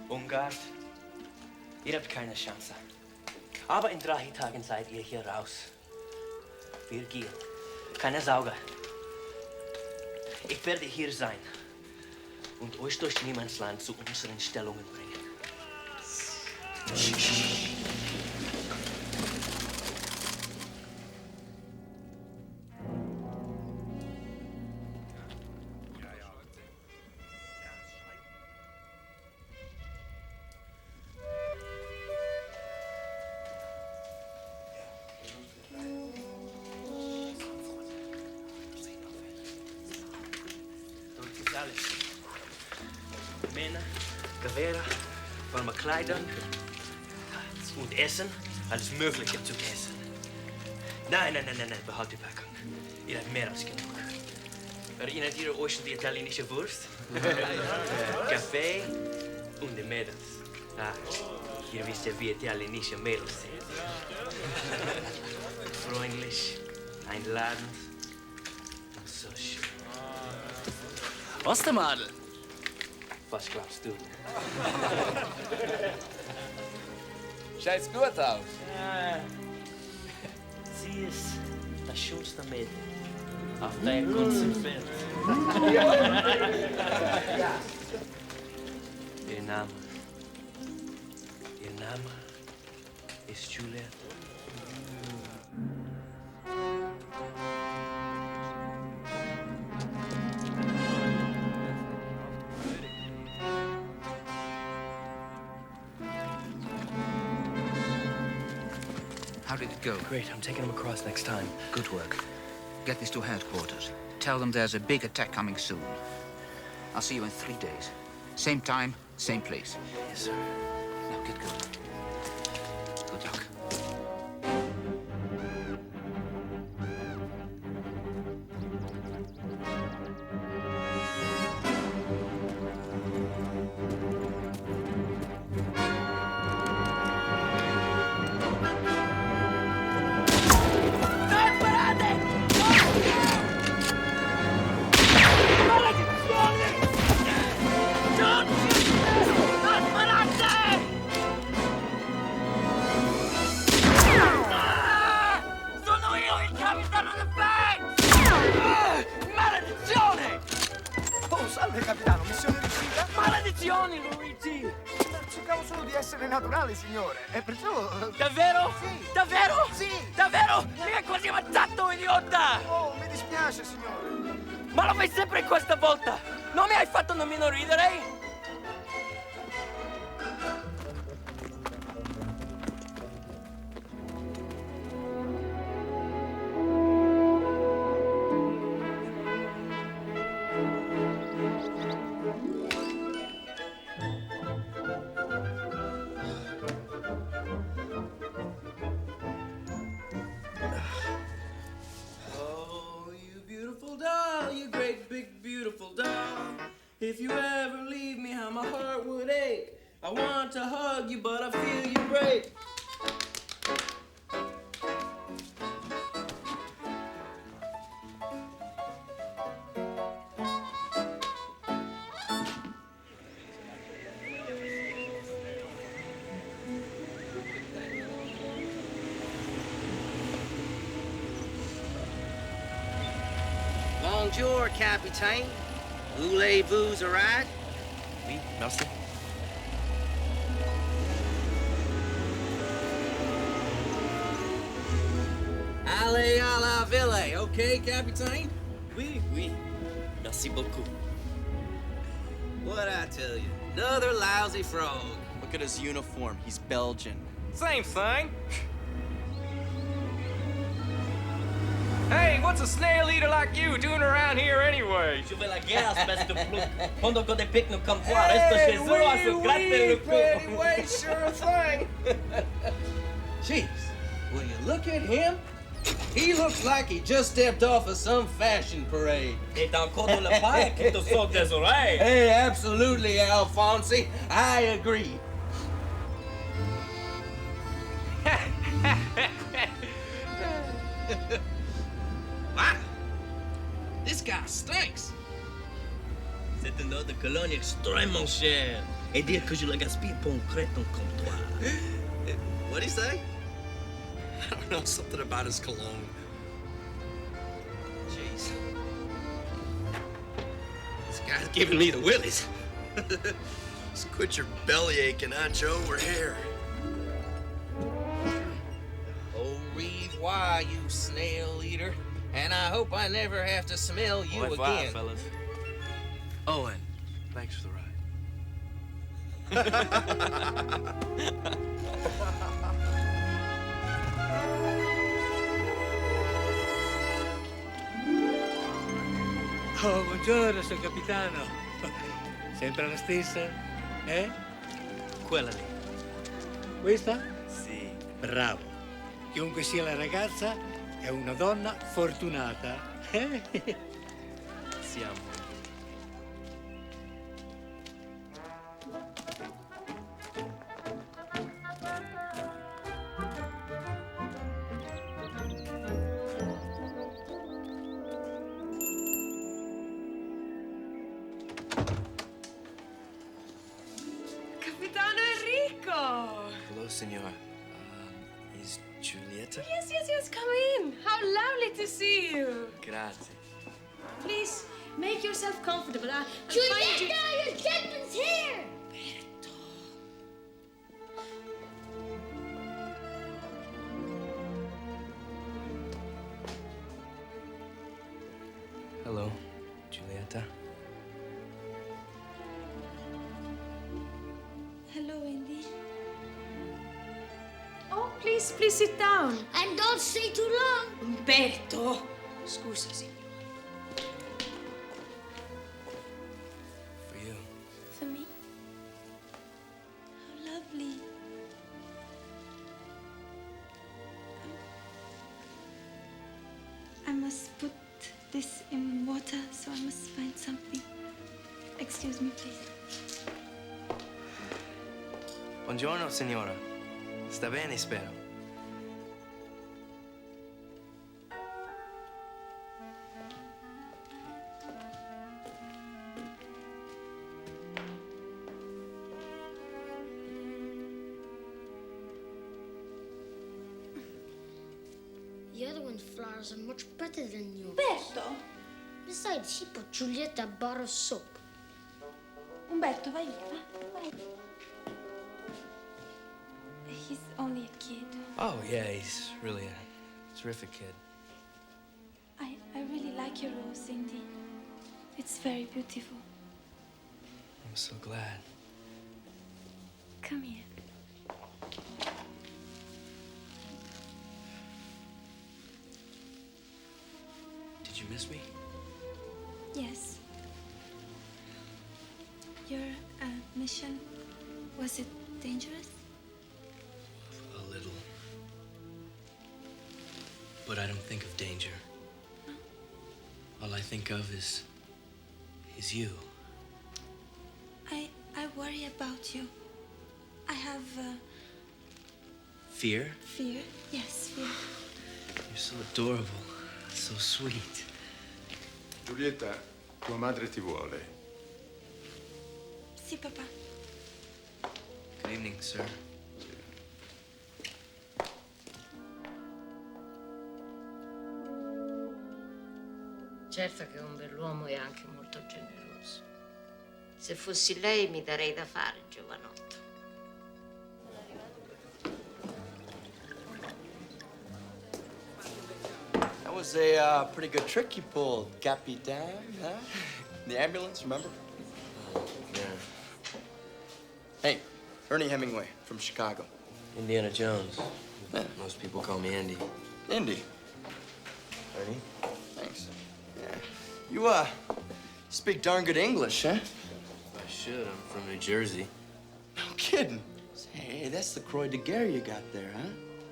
Ungarn, ihr habt keine Chance. Aber in 3 Tagen seid ihr hier raus. Wir gehen. Keine Sorge. Ich werde hier sein und euch durch Niemandsland zu unseren Stellungen bringen. Alles. Männer, Gewehre, warme Kleidung und Essen, alles Mögliche zum Essen. Nein, behaltet die Packung. Ihr habt mehr als genug. Erinnert ihr euch an die italienische Wurst? Kaffee und die Mädels. Ihr wisst ja, wie italienische Mädels sind. Freundlich, einladend und so schön. Was der Madel? Was glaubst du? Schaut's gut aus. Sie ist das schönste Mädel auf der ganzen Welt. Ihr Name ist Juliette. How did it go? Great, I'm taking them across next time. Good work. Get this to headquarters. Tell them there's a big attack coming soon. I'll see you in 3 days. Same time, same place. Yes, sir. Now get going. Good luck. Salve capitano, missione riuscita? Maledizioni, Luigi! Cercavo solo di essere naturale, signore. E perciò... Davvero? Sì. Davvero? Sì. Davvero? Mi hai quasi ammazzato, idiota! Oh, mi dispiace, signore. Ma lo fai sempre questa volta! Non mi hai fatto nemmeno ridere? awake. I want to hug you, but I feel you break. Bonjour, Capitaine. Voulez-vous a ride? Oui, merci. Allez à la ville, okay, Capitaine? Oui, oui. Merci beaucoup. What'd I tell you? Another lousy frog. Look at his uniform. He's Belgian. Same thing. Hey, what's a snail eater like you doing around here anyway? Je vais la guerre, espèce de plouc. Pendant qu'on dépique nous comme toi, reste chez eux à se gratter le cou. Anyway, sure thing. Jeez, will you look at him? He looks like he just stepped off of some fashion parade. Et encore de la paille qui te saute des oreilles. Hey, absolutely, Alfonsi. I agree. Wow, this guy stinks. C'est une odeur de cologne extrêmement chère. Et dire que je la gaspille pour un crétin comme toi. What'd he say? I don't know, something about his cologne. Jeez. This guy's giving me the willies. Just quit your belly aching, huh, Joe? We're here. Au revoir, you snail eater. And I hope I never have to smell you Au revoir, again. fellas. Oh, and thanks for the ride. Oh, buongiorno, Sir Capitano. Sempre la stessa? Eh? Quella lì. Questa? Sì. Bravo. Chiunque sia la ragazza, è una donna fortunata. Siamo. Capitano Enrico! Hello, senor. Is Giulietta? Yes, come in. How lovely to see you. Grazie. Please, make yourself comfortable. I'll find you... Your gentleman's here! Hello, Giulietta. Hello, Indy. Oh, please sit down. And don't stay too long. Umberto! Scusa, signore. For you. For me? How lovely. I must put this in water, so I must find something. Excuse me, please. Buongiorno, signora. Sta bene, spero. The other one's flowers are much better than yours. Umberto! Besides, he put Giulietta a bar of soap. Umberto, vai via, vai. He's only a kid. Oh, yeah, he's really a terrific kid. I really like your rose, Cindy. It's very beautiful. I'm so glad. Come here. Did you miss me? Yes. Your mission, was it dangerous? A little. But I don't think of danger. No? All I think of is you. I worry about you. I have Fear? fear. Yes, fear. You're so adorable. So sweet. Giulietta, tua madre ti vuole. Sì, papà. Good evening, sir. Certo che un bell'uomo è anche molto generoso. Se fossi lei mi darei da fare, giovanotto. That was a pretty good trick you pulled, Capitan, huh? The ambulance, remember? Yeah. Hey, Ernie Hemingway from Chicago. Indiana Jones. Yeah. Most people call me Andy. Indy. Ernie? Thanks. Yeah. You, speak darn good English, huh? I should. I'm from New Jersey. No kidding. Hey, that's the Croix de Guerre you got there, huh?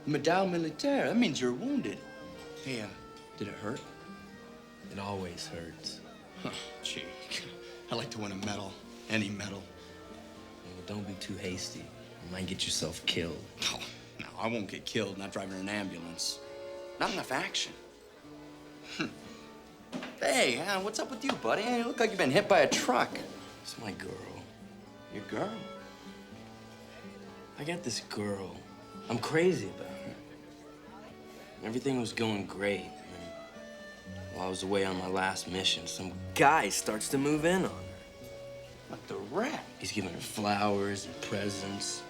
Médaille militaire. That means you're wounded. Hey, did it hurt? It always hurts. Huh, gee. I'd like to win a medal. Any medal. Well, don't be too hasty. You might get yourself killed. Oh, no, I won't get killed not driving an ambulance. Not enough action. Hey, what's up with you, buddy? You look like you've been hit by a truck. It's my girl. Your girl? I got this girl. I'm crazy about her. Everything was going great. And while I was away on my last mission, some guy starts to move in on her. What the rat? He's giving her flowers and presents.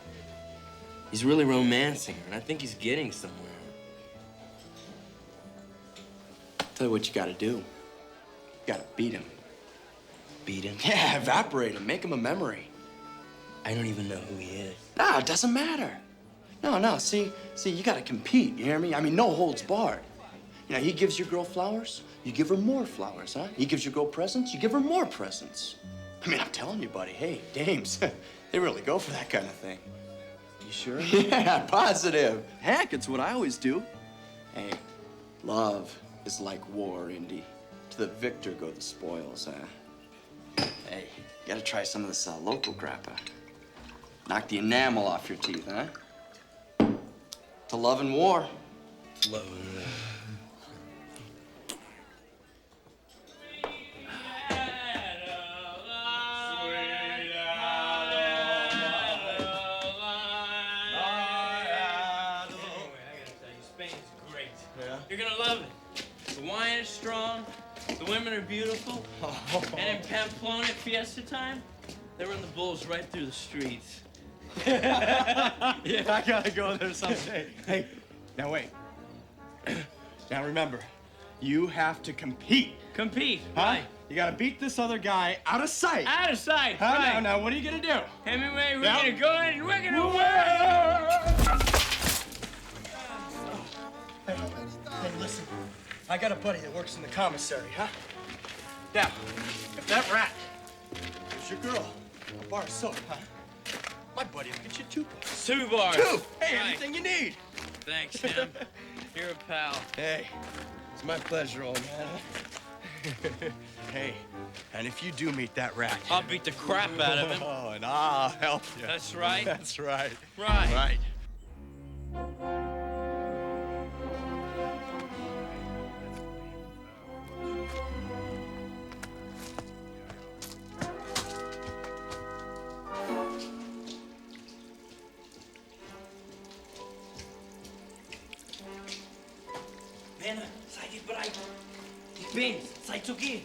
He's really romancing her, and I think he's getting somewhere. Tell you what you gotta do. You gotta beat him. Beat him? Yeah, evaporate him. Make him a memory. I don't even know who he is. No, it doesn't matter. No, see, you gotta compete, you hear me? I mean, no holds barred. You know, he gives your girl flowers, you give her more flowers, huh? He gives your girl presents, you give her more presents. I mean, I'm telling you, buddy, hey, dames, they really go for that kind of thing. You sure? Yeah, positive. Heck, it's what I always do. Hey, love is like war, Indy. To the victor go the spoils, huh? Hey, you gotta try some of this local grappa. Knock the enamel off your teeth, huh? To love and war. Love and war. You're gonna love it. The wine is strong, the women are beautiful, and in Pamplona at fiesta time, they run the bulls right through the streets. Yeah, I gotta go there someday. Hey, now wait. Now remember, you have to compete. Compete, huh? right. You gotta beat this other guy out of sight. Out of sight, huh? right. Now, what are you gonna do? Hemingway, we're Yep. gonna go in and we're gonna win! Hey, listen. I got a buddy that works in the commissary, huh? Now, if that rat is your girl, a bar of soap, huh? My buddy will get you 2 bars. 2 bars. 2! Hey, Right. anything you need. Thanks, Tim. You're a pal. Hey, it's my pleasure, old man. Hey, and if you do meet that rat... I'll beat the crap out of him. Oh, and I'll help you. That's right. That's right. Right. Right. Männer, seid ihr bereit? Ich bin's. Seid zu gehen.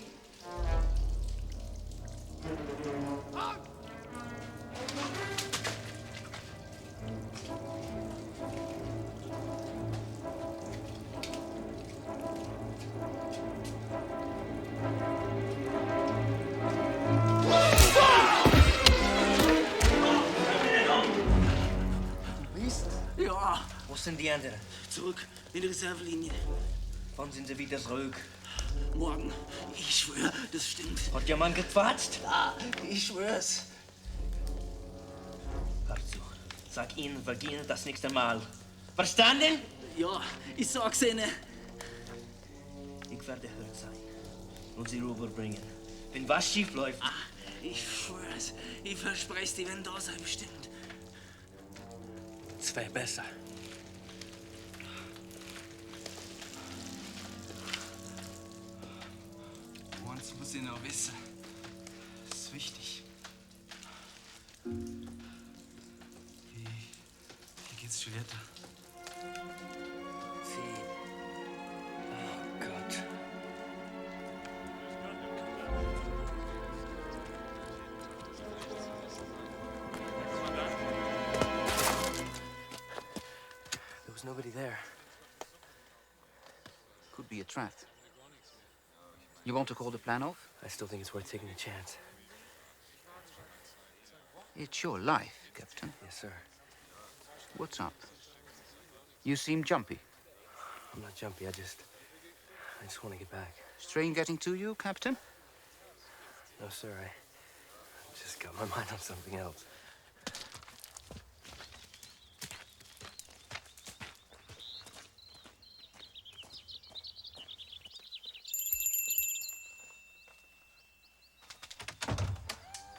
Ja. Wo sind die anderen? Zurück in die Reservelinie. Wann sind sie wieder zurück? Morgen. Ich schwöre, das stimmt. Hat jemand gequatscht? Ja, ich schwör's. Hör zu. Sag ihnen, wir gehen das nächste Mal. Verstanden? Ja, ich sag's ihnen. Ich werde hört sein und sie rüberbringen. Wenn was schief läuft, Ich schwör's. Ich verspreche dir, wenn da sei bestimmt. Es wäre besser. Eins muss ich noch wissen. Das ist wichtig. Wie geht's Julietta? Sie. Oh Gott. There was nobody there. Could be a trap. You want to call the plan off? I still think it's worth taking a chance. It's your life, Captain. Yes, sir. What's up? You seem jumpy. I'm not jumpy. I just want to get back. Strain getting to you, Captain? No, sir. I just got my mind on something else.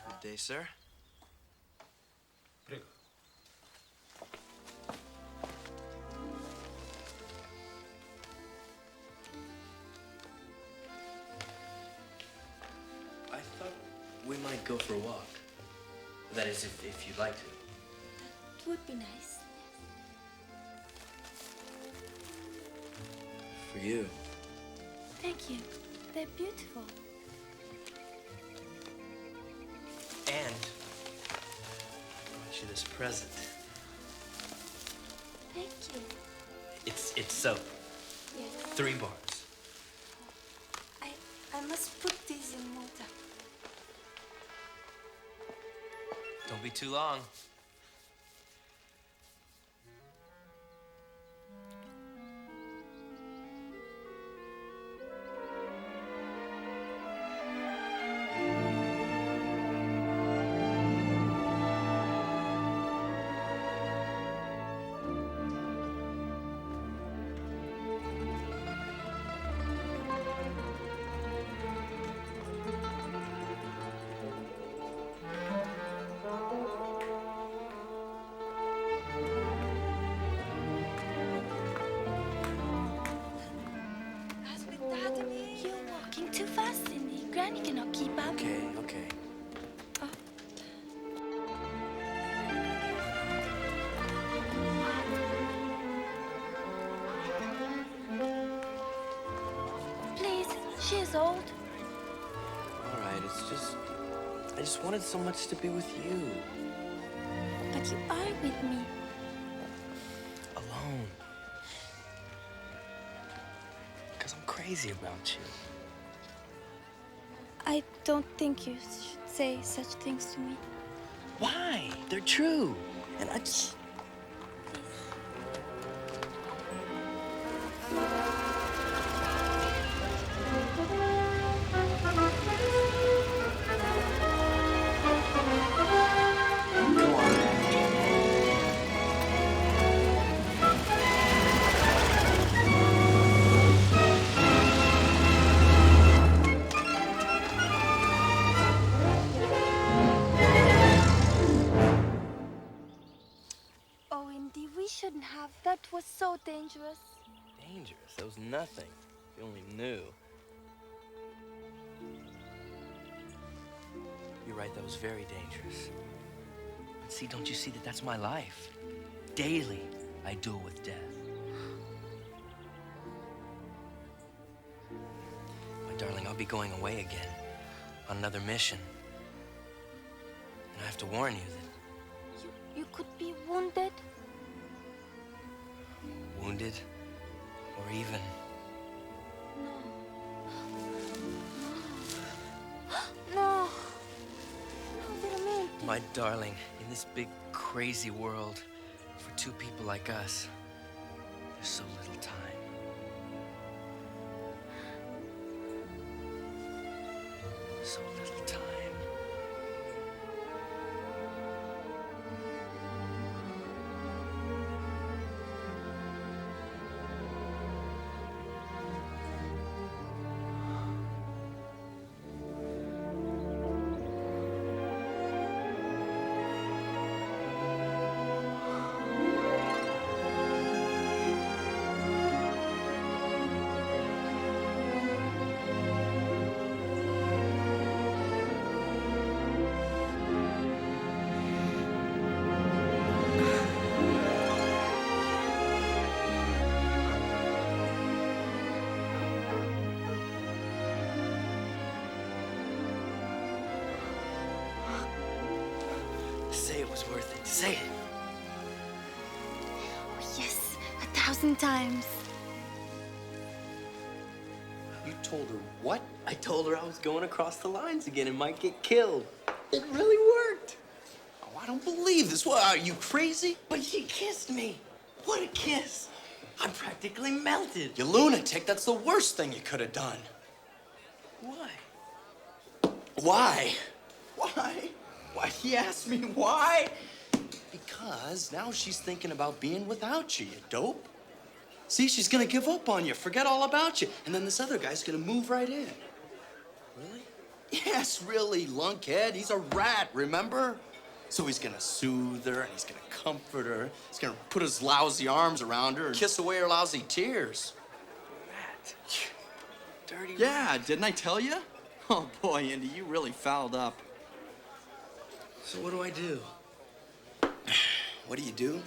Good day, sir. Prego. I thought we might go for a walk. That is, if you'd like to. It would be nice. For you. Thank you. They're beautiful. And I brought you this present. Thank you. It's soap. Yes. 3 bars. I must put these in water. Don't be too long. You're walking too fast, Cindy. Granny cannot keep up. Okay, okay. Please, she is old. All right, I just wanted so much to be with you. But you are with me. Alone. Because I'm crazy about you. I don't think you should say such things to me. Why? They're true. And I just... Oh, Indy, we shouldn't have. That was so dangerous. Dangerous? That was nothing. If you only knew. You're right, that was very dangerous. But see, don't you see that that's my life? Daily, I duel with death. My darling, I'll be going away again on another mission. And I have to warn you that You could be wounded. wounded, or even... No. No, veramente. My darling, in this big, crazy world, for 2 people like us, there's so little time. So little time. Say it. Oh, yes, 1,000 times. You told her what? I told her I was going across the lines again and might get killed. It really worked. Oh, I don't believe this. What, are you crazy? But she kissed me. What a kiss. I'm practically melted. You lunatic. That's the worst thing you could have done. Why? Why? Why? Why? He asked me why? Because now she's thinking about being without you, you dope. See, she's gonna give up on you, forget all about you, and then this other guy's gonna move right in. Really? Yes, really, lunkhead. He's a rat, remember? So he's gonna soothe her, and he's gonna comfort her. He's gonna put his lousy arms around her and kiss away her lousy tears. Rat. Dirty Yeah, rat. didn't I tell you? Oh, boy, Indy, you really fouled up. So what do I do? What do?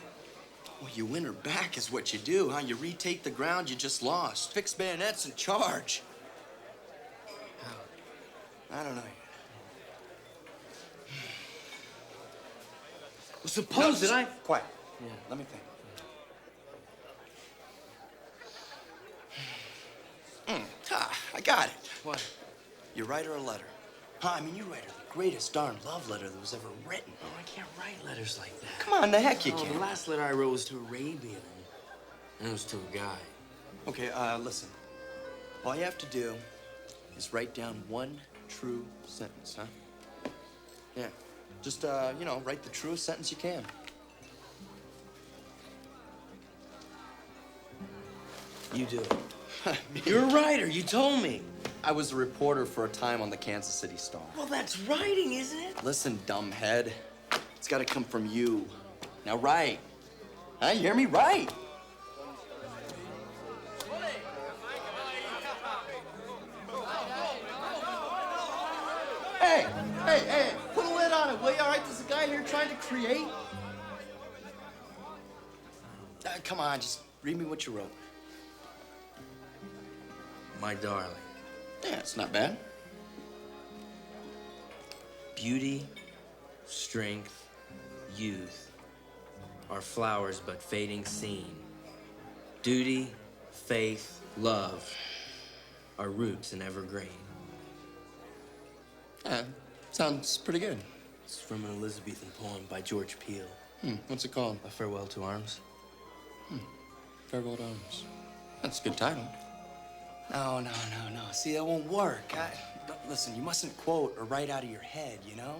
Well, you win her back is what you do, huh? You retake the ground you just lost. Fix bayonets and charge. How? I don't know yet. Well, suppose that I... Quiet. Yeah, let me think. I got it. What? You write her a letter. Huh? I mean, you write her the greatest darn love letter that was ever written. Oh, I can't write letters like that. Come on, the heck you Oh, can. the last letter I wrote was to Arabian. And it was to a guy. Okay, listen. All you have to do is write down one true sentence, huh? Yeah. Just, you know, write the truest sentence you can. You do it. You're a writer. You told me. I was a reporter for a time on the Kansas City Star. Well, that's writing, isn't it? Listen, dumbhead. It's got to come from you. Now write. Huh? You hear me? Write. Hey, put a lid on it, will you? All right, there's a guy here trying to create. Come on, just read me what you wrote. My darling. Yeah, it's not bad. Beauty, strength, youth are flowers but fading seen. Duty, faith, love are roots and evergreen. Yeah, sounds pretty good. It's from an Elizabethan poem by George Peele. What's it called? A Farewell to Arms. Farewell to Arms. That's a good title. No. See, that won't work. Listen, you mustn't quote or write out of your head, you know?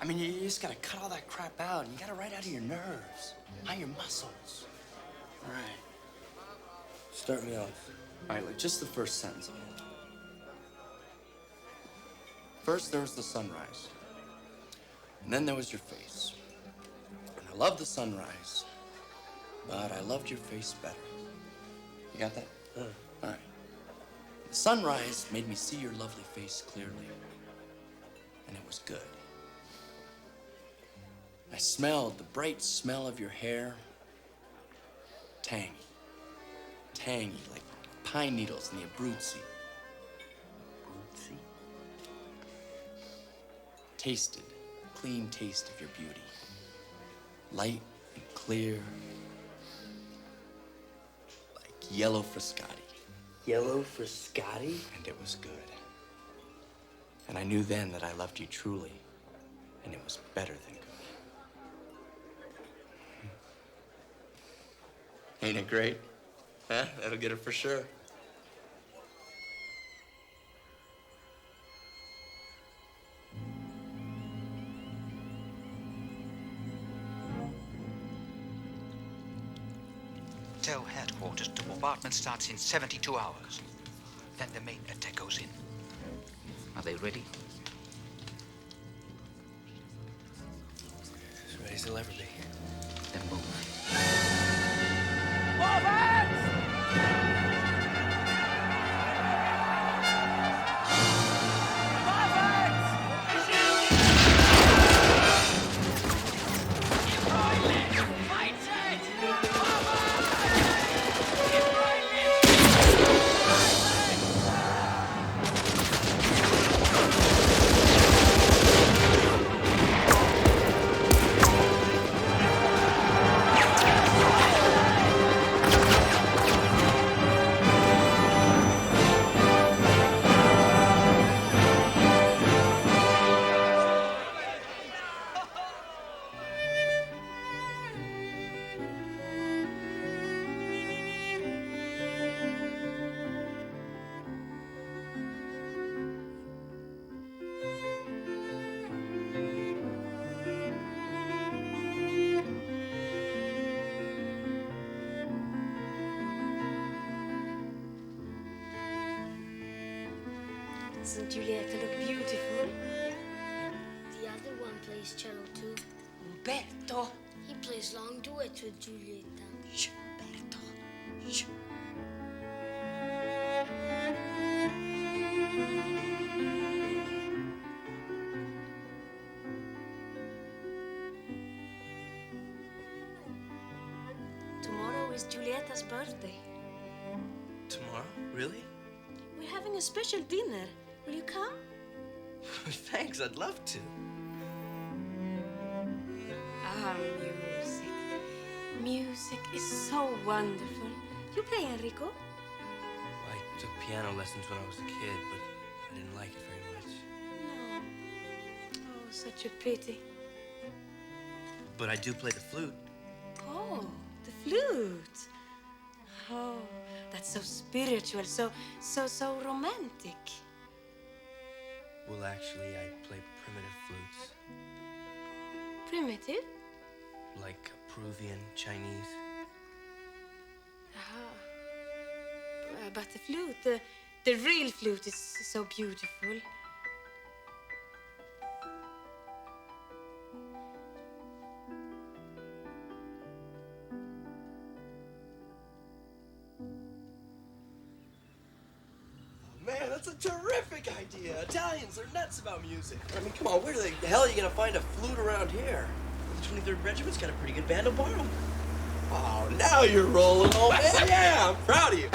I mean, you just gotta cut all that crap out, and you gotta write out of your nerves, not your muscles. All right. Start me off. All right, look, just the first sentence. First, there was the sunrise. And then there was your face. And I loved the sunrise, but I loved your face better. You got that? All right. The sunrise made me see your lovely face clearly. And it was good. I smelled the bright smell of your hair. Tangy. Tangy, like pine needles in the Abruzzi. Abruzzi? Tasted, clean taste of your beauty. Light and clear, like yellow Frascati. Yellow Frascati? And it was good. And I knew then that I loved you truly, and it was better than good. Ain't it great? Huh? That'll get her for sure. Tell headquarters the bombardment starts in 72 hours. Then the main attack goes in. Are they ready? As ready as they'll ever be. Then move. Doesn't Giulietta look beautiful? The other one plays cello too. Umberto? He plays long duets with Giulietta. Shh, Umberto. Shh. Tomorrow is Giulietta's birthday. Tomorrow? Really? We're having a special dinner. Will you come? Thanks, I'd love to. Ah, music. Music is so wonderful. You play, Enrico? I took piano lessons when I was a kid, but I didn't like it very much. No. Oh, such a pity. But I do play the flute. Oh, the flute. Oh, that's so spiritual, so romantic. Well, actually, I play primitive flutes. Primitive? Like Peruvian, Chinese. But the flute, the real flute is so beautiful. Man, that's a terrific idea. Italians are nuts about music. I mean, come on, where the hell are you gonna find a flute around here? The 23rd Regiment's got a pretty good band. I'll borrow 'em. Oh, now you're rolling, old man. Yeah, I'm proud of you.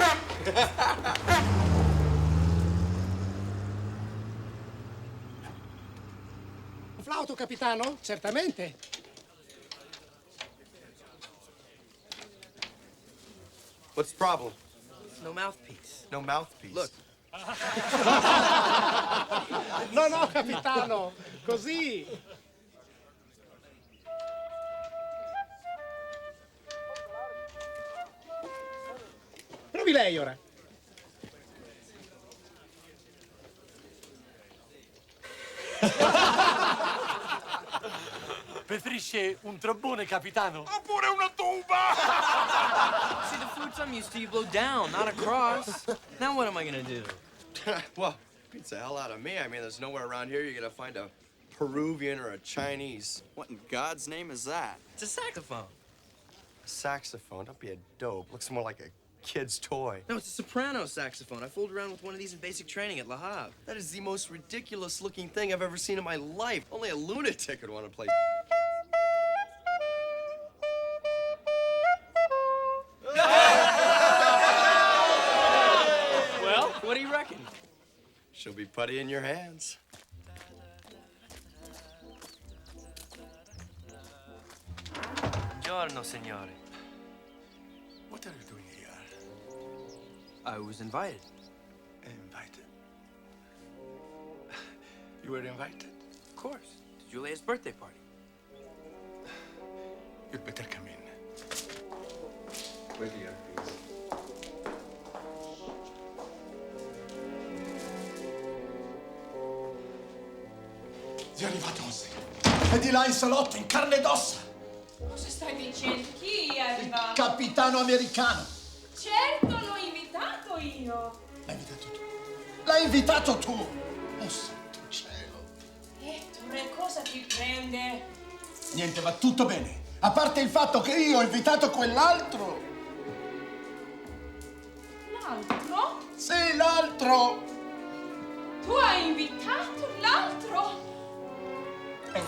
Flauto, capitano? Certamente. What's the problem? No mouthpiece. No mouthpiece. Look. No, capitano. Così. Provi lei ora. Preferisce un trombone, capitano? Oppure una tuba! See, the flutes I'm used to, you blow down, not across. Now what am I gonna do? Well, beats the hell out of me. I mean, there's nowhere around here you're gonna find a Peruvian or a Chinese. What in God's name is that? It's a saxophone. A saxophone? Don't be a dope. Looks more like a kid's toy. No, it's a soprano saxophone. I fooled around with one of these in basic training at La Havre. That is the most ridiculous-looking thing I've ever seen in my life. Only a lunatic would want to play. Well, what do you reckon? She'll be putty in your hands. Buongiorno, signore. What are you doing here? I was invited. Invited? You were invited? Of course. To Julia's birthday party. You'd better come in. Wait here, please. È arrivato José. E di là in salotto, in carne ed ossa. Cosa stai dicendo? Chi è arrivato? Capitano americano. Certo, l'ho invitato io. L'hai invitato tu. L'hai invitato tu. Oh, santo cielo. Ettore, cosa ti prende? Niente, va tutto bene. A parte il fatto che io ho invitato quell'altro. L'altro? Sì, l'altro. Tu hai invitato l'altro? È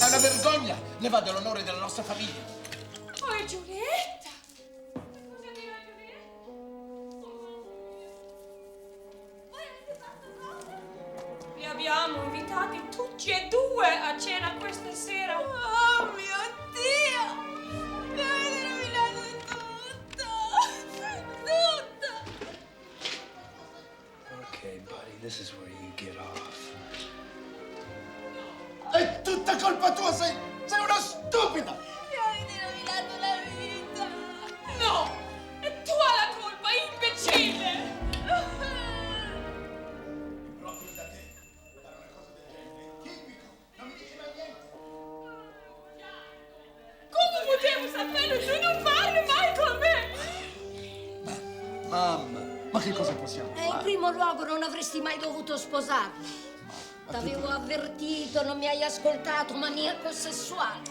una vergogna. Ne va dell'onore della nostra famiglia. Oh, è Giulietta. Cosa dirà Giulietta? Li abbiamo invitati tutti e due a cena questa sera. Oh mio Dio! Mi avete rovinato tutto! Tutto! Okay, buddy, this is where you get off. È tutta colpa tua, sei una stupida! Mi avete rovinato la vita! che cosa possiamo E in fare? primo luogo non avresti mai dovuto sposarlo. T'avevo avvertito, non mi hai ascoltato, maniaco sessuale.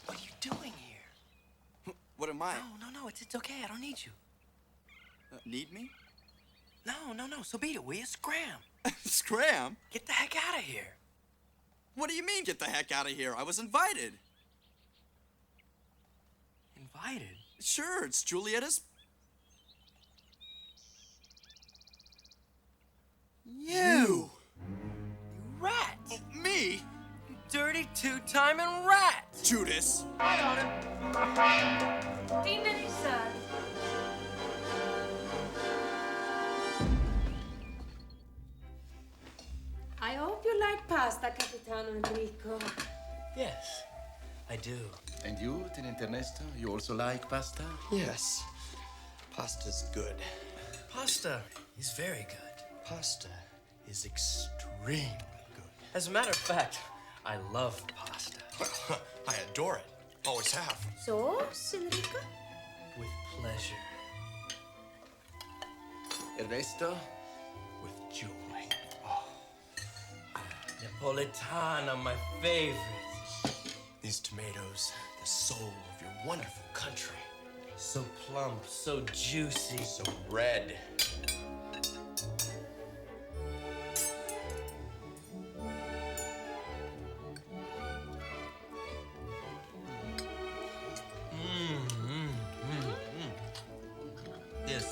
What are you doing here? What am I? No, it's okay. I don't need you. Need me? No. So beat it, will you? Scram. Scram? Get the heck out of here. What do you mean, get the heck out of here? I was invited. Invited? Sure, it's Julietta's... You! Rat! Oh, me? You dirty two-timing rat! Judas! Dinner, sir. I hope you like pasta, Capitano Enrico. Yes, I do. And you, Tenente Ernesto, you also like pasta? Yes. Pasta's good. Pasta is very good. Pasta is extremely good. As a matter of fact, I love pasta. I adore it. Always have. Sauce, Enrico? With pleasure. Ernesto? With joy. Napolitana, my favorite. These tomatoes, the soul of your wonderful country. So plump, so juicy. So red.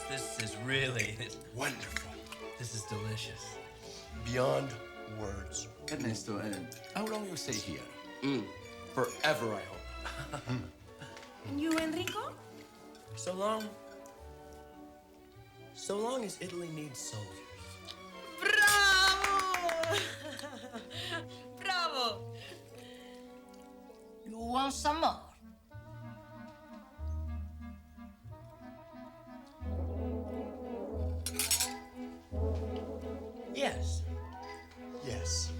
This is really Wonderful. This is delicious. Beyond words. Ernesto, how long you stay here? Forever, I hope. And you, Enrico? So long as Italy needs soldiers. Bravo! Bravo! You want some more? Yes. Yes.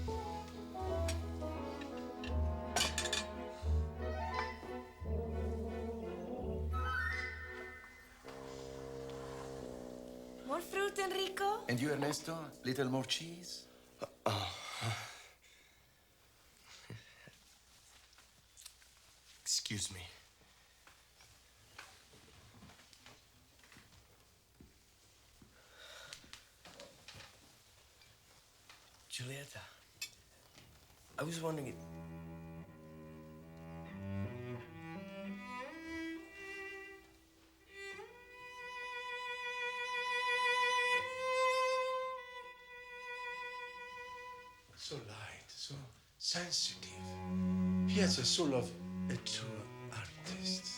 More fruit, Enrico? And you, Ernesto? Little more cheese? Excuse me. Giulietta, I was wondering... So light, so sensitive. He has the soul of a true artist.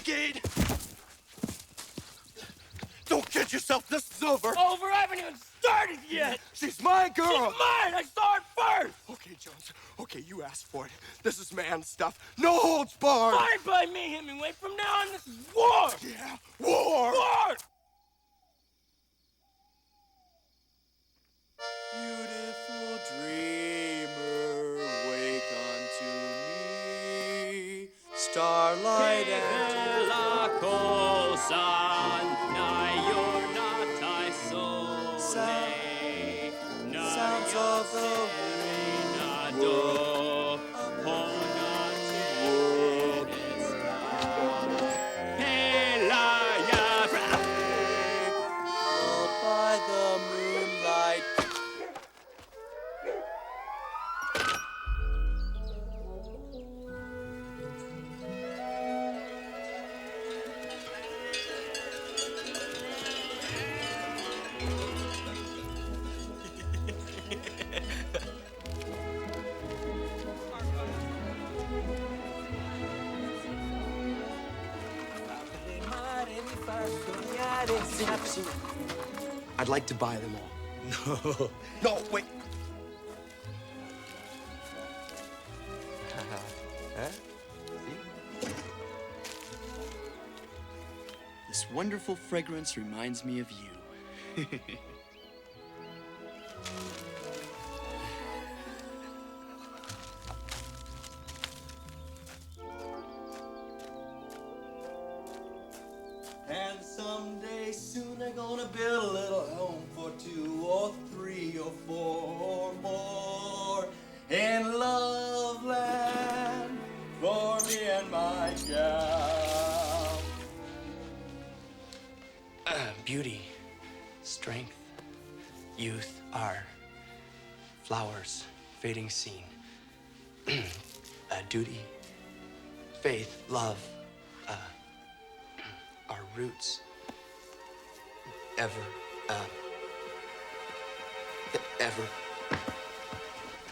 renegade! Don't kid yourself, this is over. Over? I haven't even started yet. She's my girl. She's mine. I saw it first. Okay, Jones. Okay, you asked for it. This is man stuff. No holds barred. Fine by me, Hemingway. From now on, this is war. Yeah, war. War. Beautiful dreamer, wake unto me. Starlight and la cosa, sounds of the rain world by the moonlight. I'd like to buy them all. No. No, wait. Huh? See? This wonderful fragrance reminds me of you. And someday soon they're gonna build a little home for 2 or 3 or 4 or more in Loveland for me and my gal. Beauty, strength, youth are flowers fading seen. Duty, faith, love, our roots. Ever.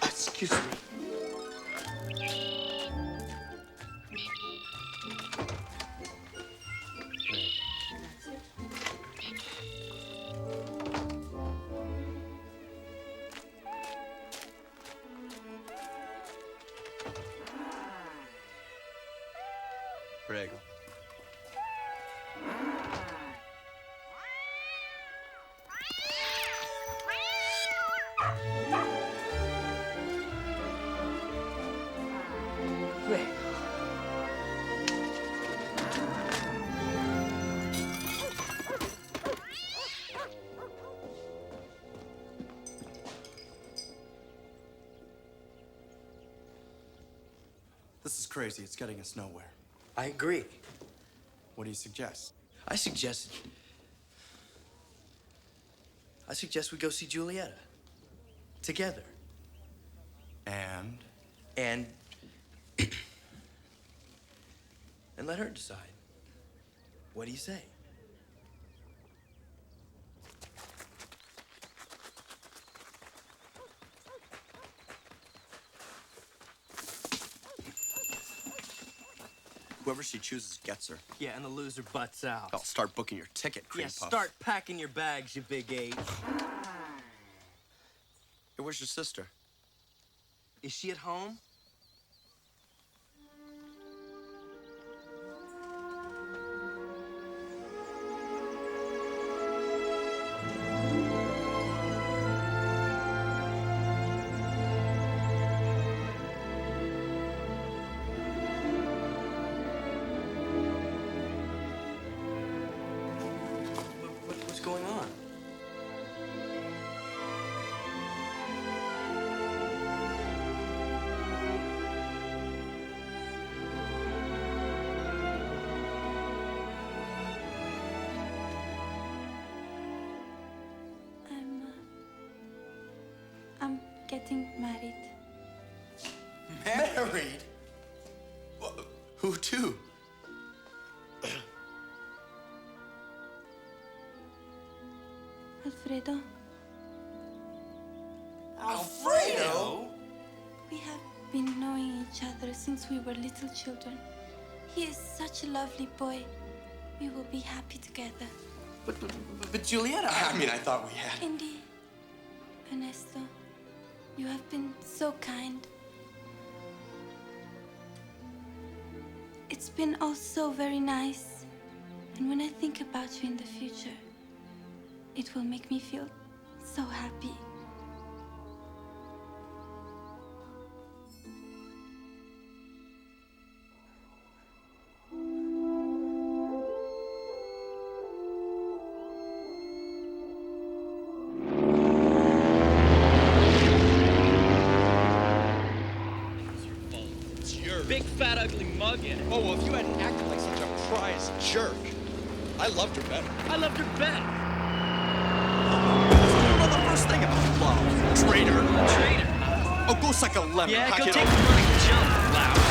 Excuse me. Prego. This is crazy. It's getting us nowhere. I agree. What do you suggest? I suggest we go see Julieta. Together. And let her decide. What do you say? whoever she chooses gets her. Yeah, and the loser butts out. I'll start booking your ticket, cream puff. Start packing your bags, you big H. Hey, where's your sister? Is she at home? What's going on? I'm getting married. Married? Who to? Alfredo. Alfredo? We have been knowing each other since we were little children. He is such a lovely boy. We will be happy together. But Julieta, I mean, I thought we had. Indy, Ernesto, you have been so kind. It's been all so very nice. And when I think about you in the future, it will make me feel so happy. Big, fat, ugly mug in it. Oh, well, if you hadn't acted like such a prize jerk, I loved her better. I loved her better. Well, the first thing about love, traitor. Traitor? Oh, go suck a lemon. Yeah, go you take know. the running jump, louse.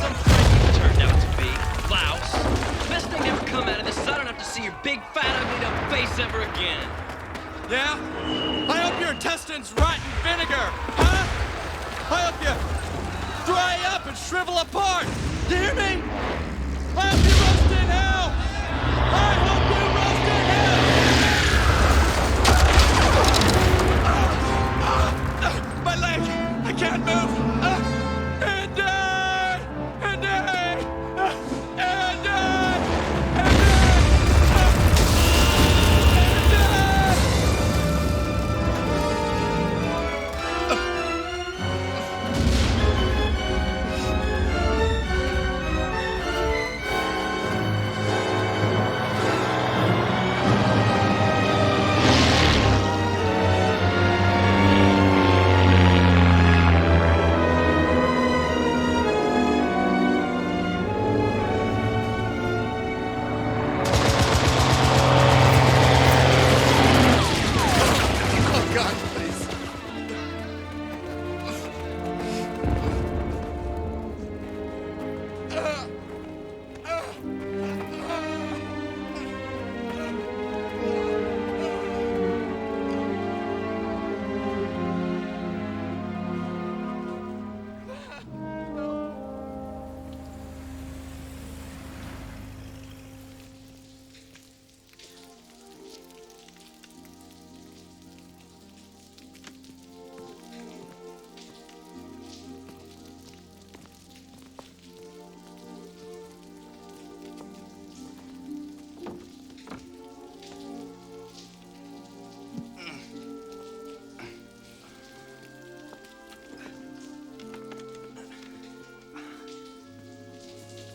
Some friend you turned out to be, louse. Best thing to ever come out of this is I don't have to see your big, fat, ugly dumb face ever again. Yeah? I hope your intestines rot in vinegar, huh? I hope you dry up and shrivel apart. Do you hear me? I hope you roast in hell. I hope you roast in hell. My leg. I can't move.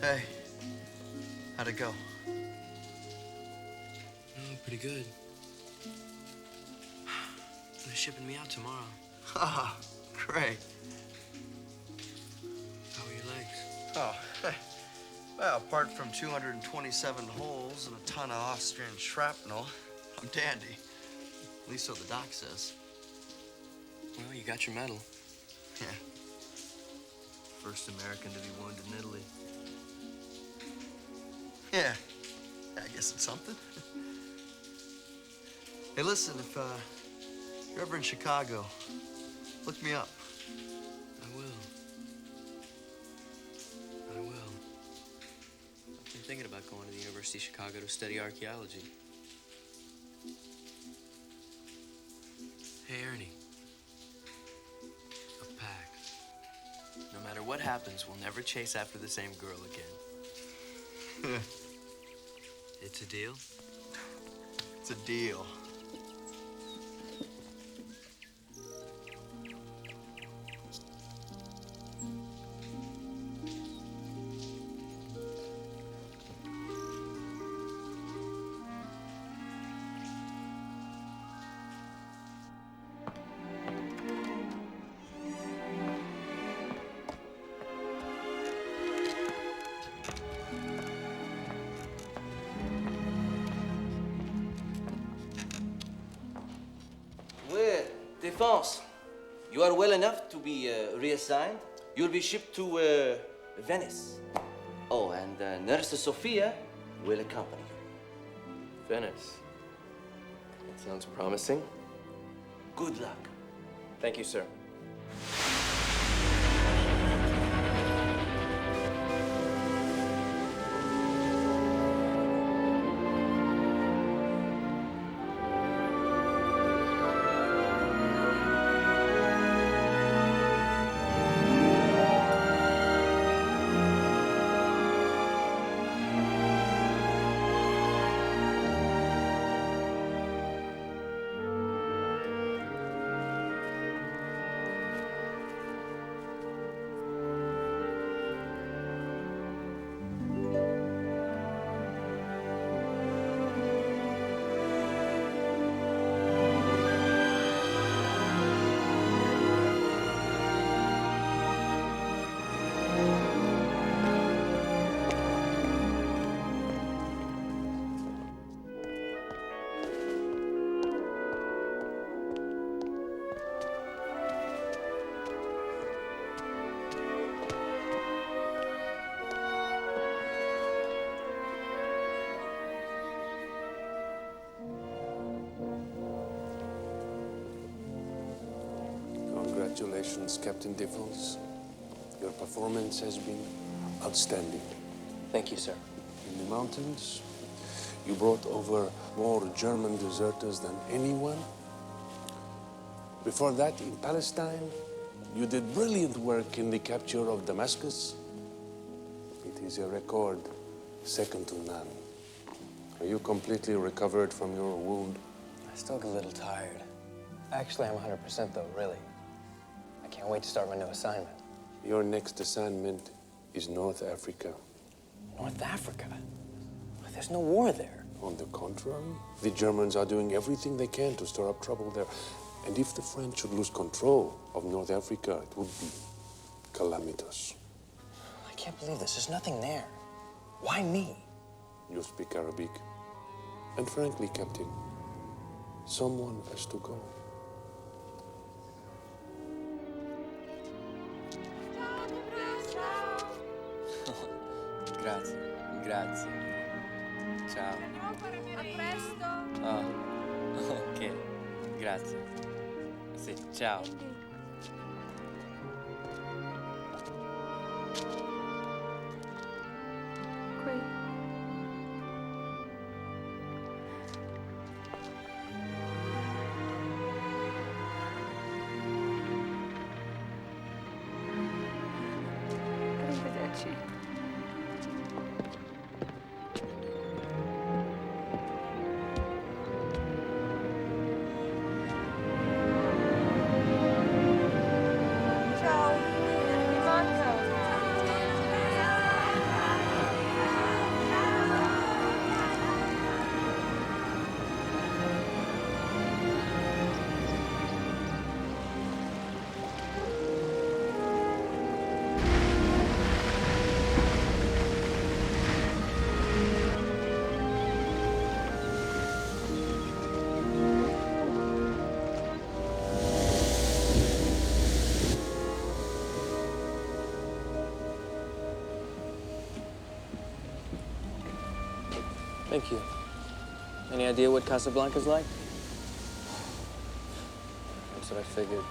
Hey, how'd it go? Pretty good. They're shipping me out tomorrow. Ah, great. How are your legs? Oh, well, apart from 227 holes and a ton of Austrian shrapnel, I'm dandy. At least so the doc says. Well, you got your medal. Yeah. First American to be wounded in Italy. Yeah, I guess it's something. Hey, listen, if you're ever in Chicago, look me up. I will. I will. I've been thinking about going to the University of Chicago to study archaeology. Hey, Ernie. A pact. No matter what happens, we'll never chase after the same girl again. It's a deal? It's a deal. Défense, you are well enough to be reassigned. You'll be shipped to Venice. Oh, and Nurse Sophia will accompany you. Venice. That sounds promising. Good luck. Thank you, sir. Congratulations, Captain DeVos. Your performance has been outstanding. Thank you, sir. In the mountains, you brought over more German deserters than anyone. Before that, in Palestine, you did brilliant work in the capture of Damascus. It is a record second to none. Are you completely recovered from your wound? I still get a little tired. Actually, I'm 100% though, really. I can't wait to start my new assignment. Your next assignment is North Africa. North Africa? There's no war there. On the contrary, the Germans are doing everything they can to stir up trouble there. And if the French should lose control of North Africa, it would be calamitous. I can't believe this. There's nothing there. Why me? You speak Arabic. And frankly, Captain, someone has to go. Grazie, grazie. Ciao. A presto. Oh, ok, grazie. Sì, ciao. Qui. Arrivederci. Ciao, mi manca. Thank you. Any idea what Casablanca's like? That's what I figured.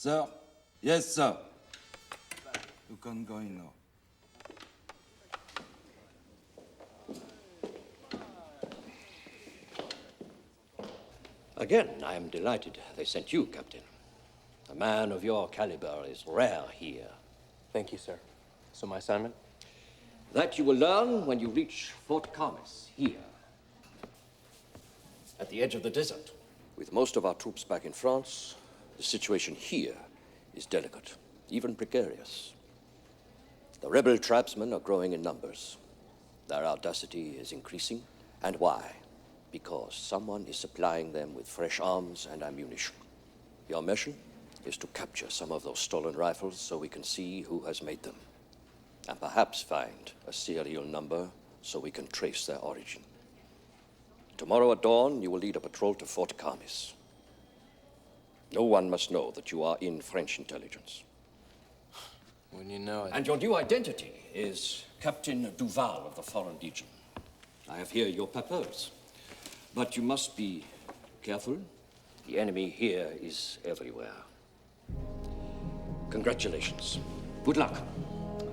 Sir? Yes, sir. You can go in now. Again, I am delighted they sent you, Captain. A man of your caliber is rare here. Thank you, sir. So my assignment? That you will learn when you reach Fort Camis, here. At the edge of the desert. With most of our troops back in France, the situation here is delicate, even precarious. The rebel tribesmen are growing in numbers. Their audacity is increasing. And why? Because someone is supplying them with fresh arms and ammunition. Your mission is to capture some of those stolen rifles so we can see who has made them. And perhaps find a serial number so we can trace their origin. Tomorrow at dawn, you will lead a patrol to Fort Camis. No one must know that you are in French intelligence. When you know it. And your new identity is Captain Duval of the Foreign Legion. I have here your papers. But you must be careful. The enemy here is everywhere. Congratulations. Good luck.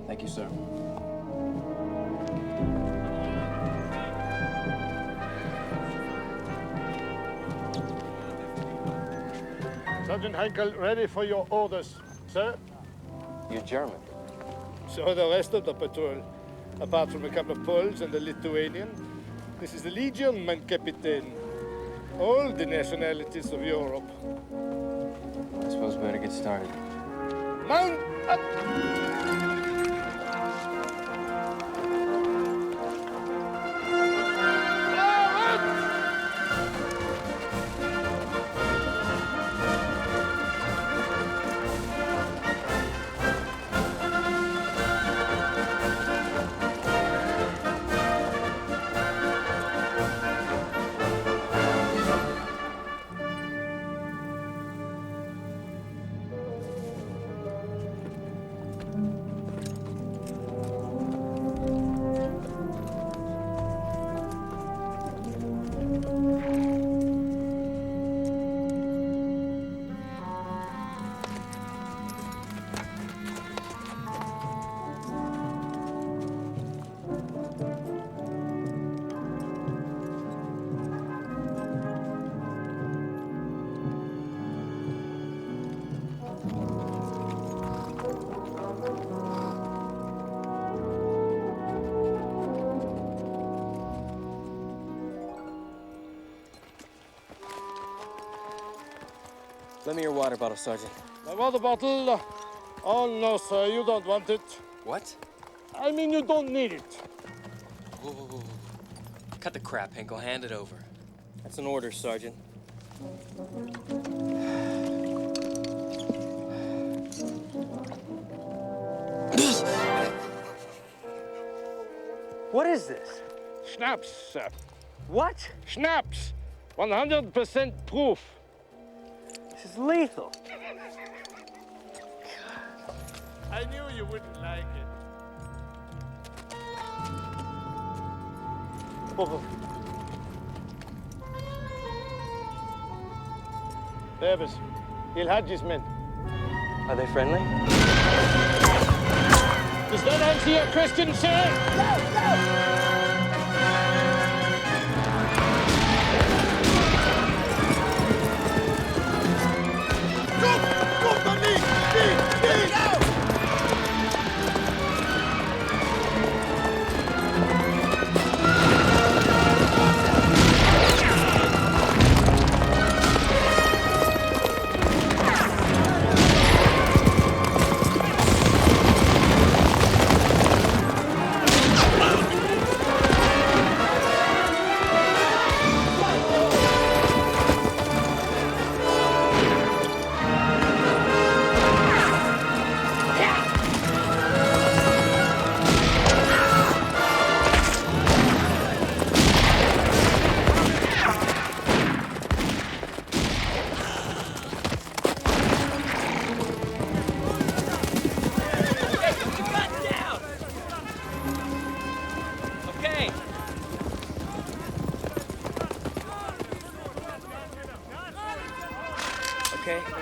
Thank you, sir. Sergeant Heinkel, ready for your orders, sir? You're German. So are the rest of the patrol. Apart from a couple of Poles and a Lithuanian, this is the Legion, mein Captain. All the nationalities of Europe. I suppose we better get started. Mount up! Lend me your water bottle, Sergeant. My water bottle? Oh, no, sir, you don't want it. What? I mean, you don't need it. Whoa, whoa, whoa. Cut the crap, Hank. I'll hand it over. That's an order, Sergeant. What is this? Schnapps, sir. What? Schnapps. 100% proof. This is lethal. I knew you wouldn't like it. Oh. Davis, he'll have his men. Are they friendly? Does that answer your question, sir?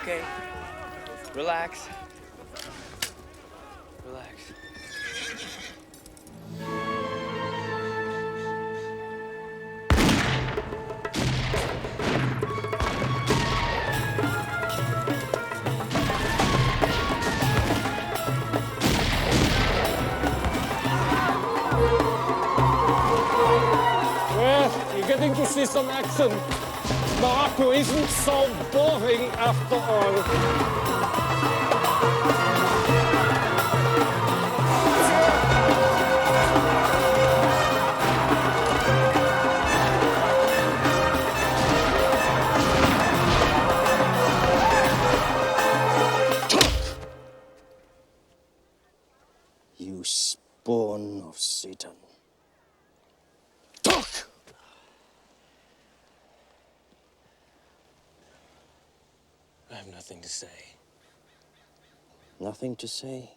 Okay. Relax. Relax. Well, you're getting to see some action. Morocco isn't so boring after all. You spawn of Satan. I have nothing to say. Nothing to say?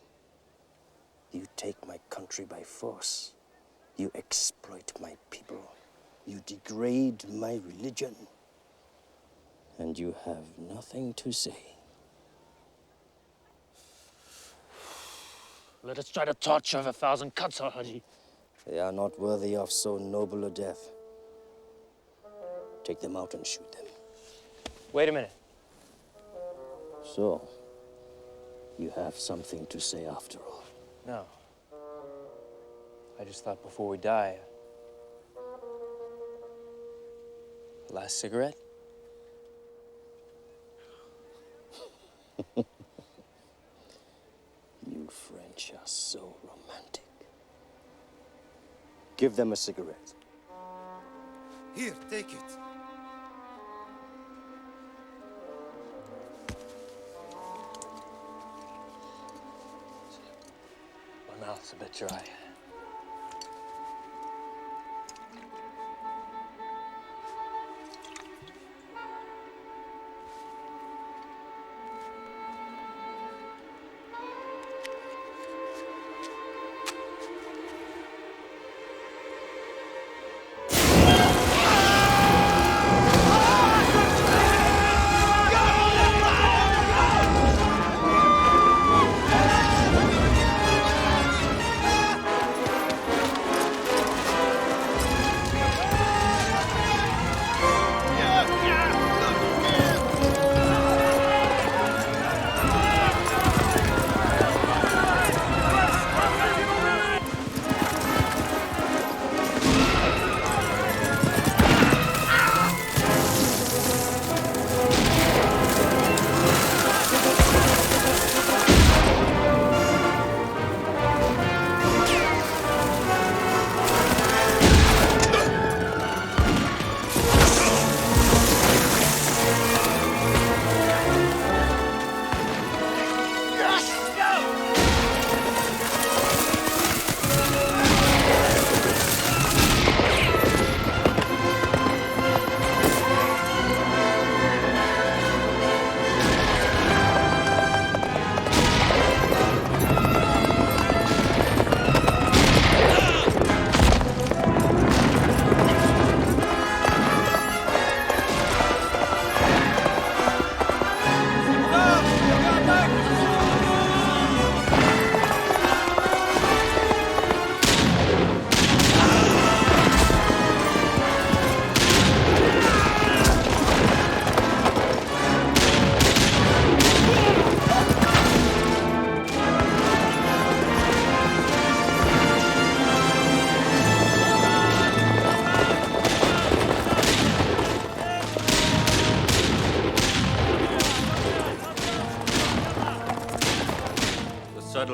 You take my country by force. You exploit my people. You degrade my religion. And you have nothing to say. Let us try to torture of 1,000 cuts, Haji. They are not worthy of so noble a death. Take them out and shoot them. Wait a minute. So, you have something to say after all. No. I just thought before we die. Last cigarette? You French are so romantic. Give them a cigarette. Here, take it. My mouth's a bit dry.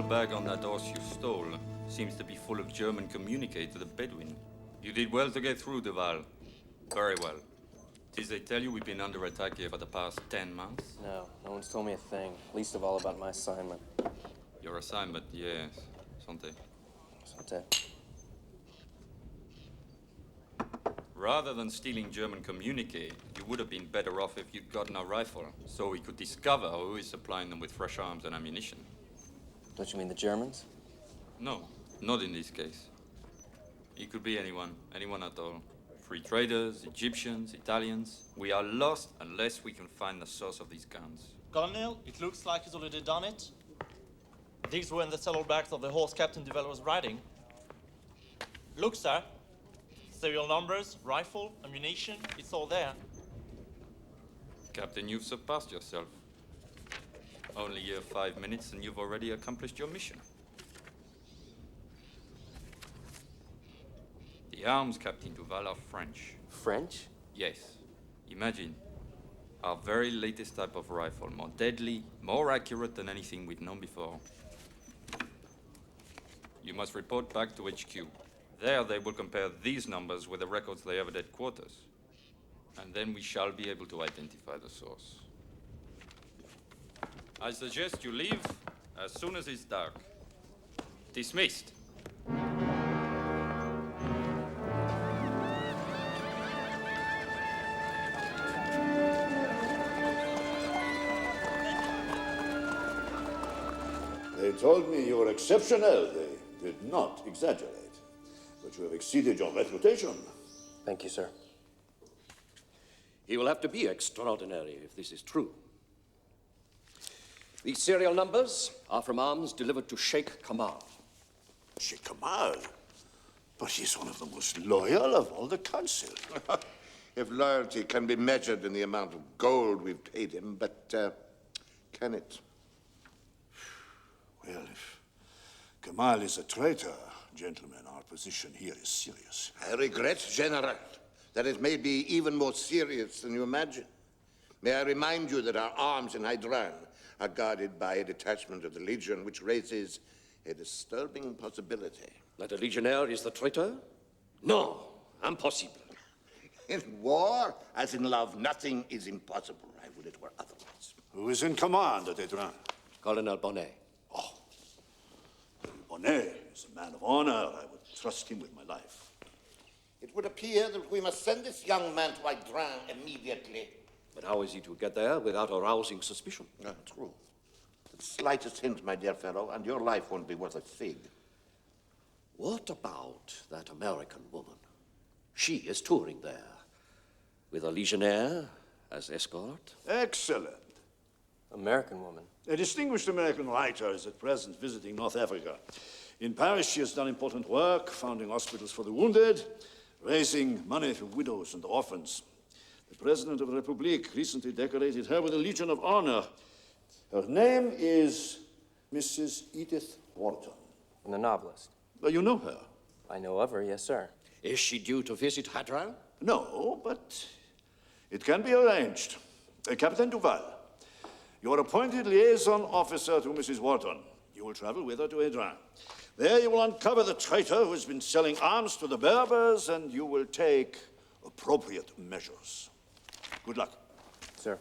bag on that horse you stole seems to be full of German communique to the Bedouin. You did well to get through, Duval. Very well. Did they tell you we've been under attack here for the past 10 months? No one's told me a thing, least of all about my assignment. Your assignment, yes. Santé. Santé. Rather than stealing German communique, you would have been better off if you'd gotten a rifle, so we could discover who is supplying them with fresh arms and ammunition. Don't you mean the Germans? No, not in this case. It could be anyone at all. Free traders, Egyptians, Italians. We are lost unless we can find the source of these guns. Colonel, it looks like he's already done it. These were in the saddlebags of the horse Captain Duval was riding. Look, sir. Serial numbers, rifle, ammunition, it's all there. Captain, you've surpassed yourself. Only 5 minutes and you've already accomplished your mission. The arms, Captain Duval, are French. French? Yes. Imagine. Our very latest type of rifle, more deadly, more accurate than anything we've known before. You must report back to HQ. There they will compare these numbers with the records they have at headquarters. And then we shall be able to identify the source. I suggest you leave as soon as it's dark. Dismissed. They told me you were exceptional. They did not exaggerate. But you have exceeded your reputation. Thank you, sir. He will have to be extraordinary if this is true. These serial numbers are from arms delivered to Sheikh Kamal. Sheikh Kamal? But he's one of the most loyal of all the council. If loyalty can be measured in the amount of gold we've paid him, but can it? Well, if Kamal is a traitor, gentlemen, our position here is serious. I regret, General, that it may be even more serious than you imagine. May I remind you that our arms in Hydran are guarded by a detachment of the Legion, which raises a disturbing possibility. That a legionnaire is the traitor? No, impossible. In war, as in love, nothing is impossible. I would it were otherwise. Who is in command at Hydran? Colonel Bonnet. Bonnet is a man of honor. I would trust him with my life. It would appear that we must send this young man to Hydran immediately. But how is he to get there without arousing suspicion? True. The slightest hint, my dear fellow, and your life won't be worth a fig. What about that American woman? She is touring there with a legionnaire as escort. Excellent. American woman? A distinguished American writer is at present visiting North Africa. In Paris, she has done important work, founding hospitals for the wounded, raising money for widows and orphans. The President of the Republic recently decorated her with the Legion of Honor. Her name is Mrs. Edith Wharton. And the novelist? You know her? I know of her, yes, sir. Is she due to visit Hydran? No, but it can be arranged. Captain Duval, you are appointed liaison officer to Mrs. Wharton. You will travel with her to Hydran. There you will uncover the traitor who has been selling arms to the Berbers, and you will take appropriate measures. Good luck. Sir.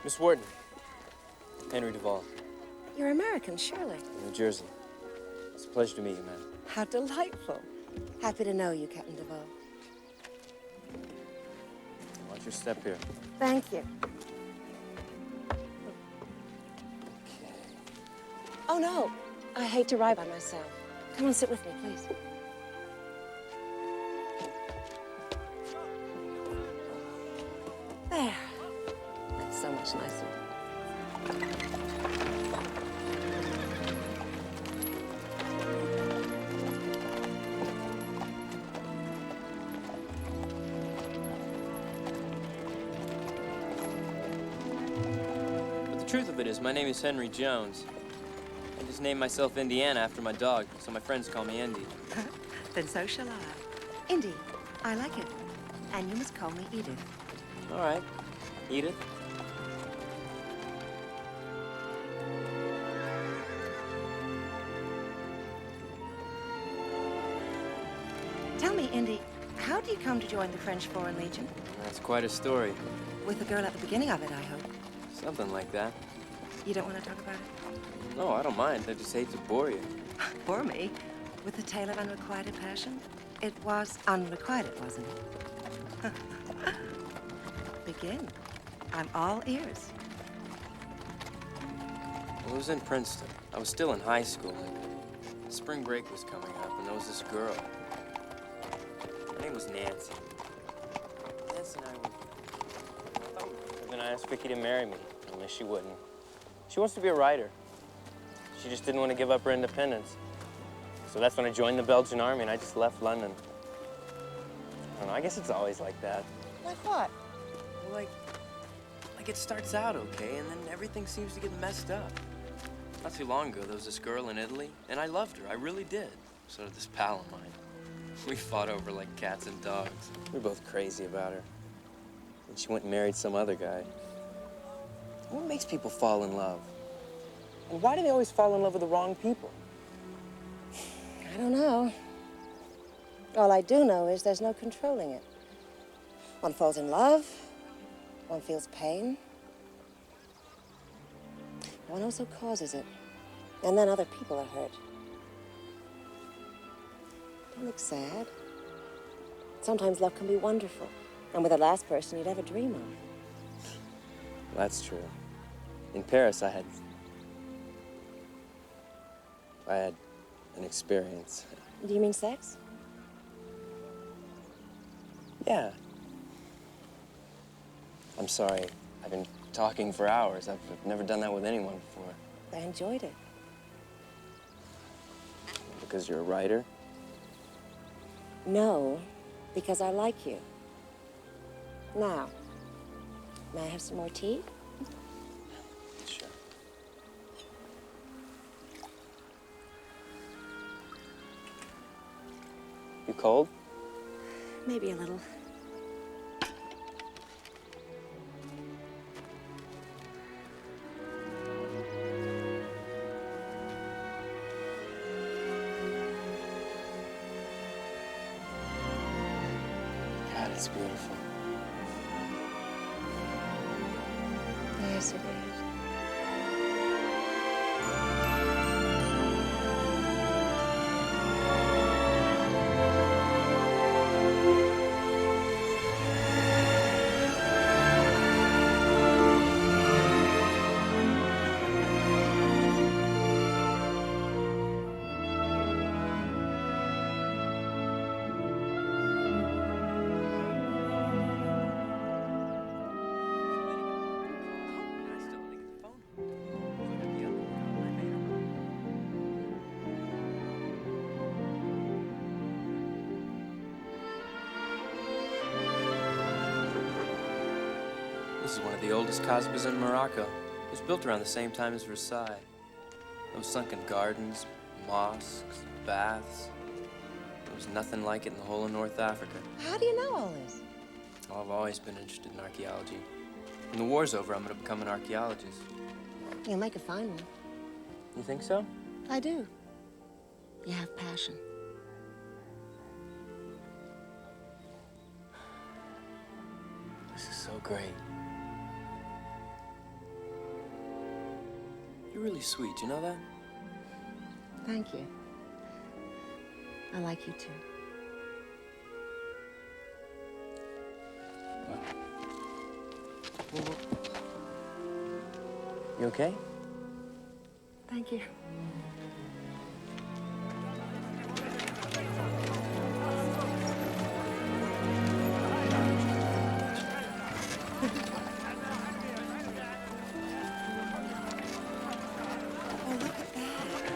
Miss Wharton. Henry Duval. You're American, surely. New Jersey. It's a pleasure to meet you, ma'am. How delightful. Happy to know you, Captain Duval. Watch your step here. Thank you. Oh, no. I hate to ride by myself. Come on, sit with me, please. There. That's so much nicer. But the truth of it is, my name is Henry Jones. just named myself Indiana after my dog, so my friends call me Indy. Then so shall I. Indy, I like it. And you must call me Edith. All right. Edith. Tell me, Indy, how do you come to join the French Foreign Legion? That's quite a story. With the girl at the beginning of it, I hope. Something like that. You don't want to talk about it? No, I don't mind. I just hate to bore you. Bore me? With a tale of unrequited passion? It was unrequited, wasn't it? Begin. I'm all ears. Well, it was in Princeton. I was still in high school. Spring break was coming up, and there was this girl. Her name was Nancy. Nancy and I were going to ask Vicky to marry me, only she wouldn't. She wants to be a writer. She just didn't want to give up her independence. So that's when I joined the Belgian army, and I just left London. I don't know, I guess it's always like that. Like what? Well, like it starts out okay, and then everything seems to get messed up. Not too long ago, there was this girl in Italy, and I loved her. I really did. So did this pal of mine. We fought over like cats and dogs. We were both crazy about her. And she went and married some other guy. What makes people fall in love? And why do they always fall in love with the wrong people? I don't know. All I do know is there's no controlling it. One falls in love, one feels pain. One also causes it, and then other people are hurt. Don't look sad. Sometimes love can be wonderful, and with the last person you'd ever dream of. That's true. In Paris, I had an experience. Do you mean sex? Yeah. I'm sorry. I've been talking for hours. I've never done that with anyone before. I enjoyed it. Because you're a writer? No, because I like you. Now, may I have some more tea? Sure. You cold? Maybe a little. God, it's beautiful. Yes, it is. This is one of the oldest Kasbahs in Morocco. It was built around the same time as Versailles. Those sunken gardens, mosques, baths. There was nothing like it in the whole of North Africa. How do you know all this? Well, I've always been interested in archaeology. When the war's over, I'm going to become an archaeologist. You'll make a fine one. You think so? I do. You have passion. This is so great. You're really sweet, you know that? Thank you. I like you too. You okay? Thank you.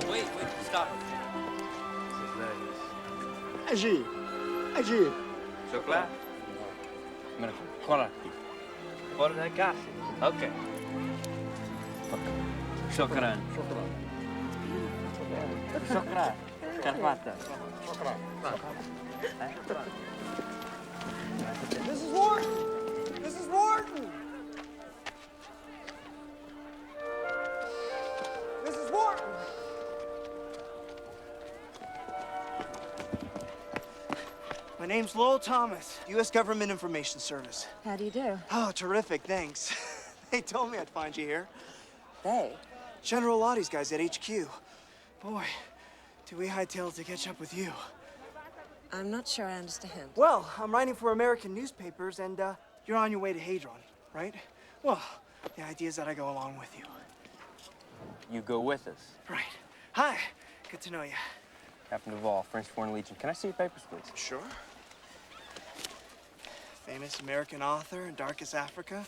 Wait, stop. Agir. Agir. Chocolate? Order gas. Okay. شكرا. شكرا. شكرا. Mrs. Wharton! Mrs. Wharton! Mrs. Wharton! My name's Lowell Thomas, U.S. Government Information Service. How do you do? Oh, terrific, thanks. They told me I'd find you here. They? General Lottie's guys at HQ. Boy, do we hightail to catch up with you. I'm not sure I understand. Well, I'm writing for American newspapers, and you're on your way to Hadron, right? Well, the idea is that I go along with you. You go with us. Right. Hi. Good to know you. Captain Duvall, French Foreign Legion. Can I see your papers, please? Sure. Famous American author in Darkest Africa.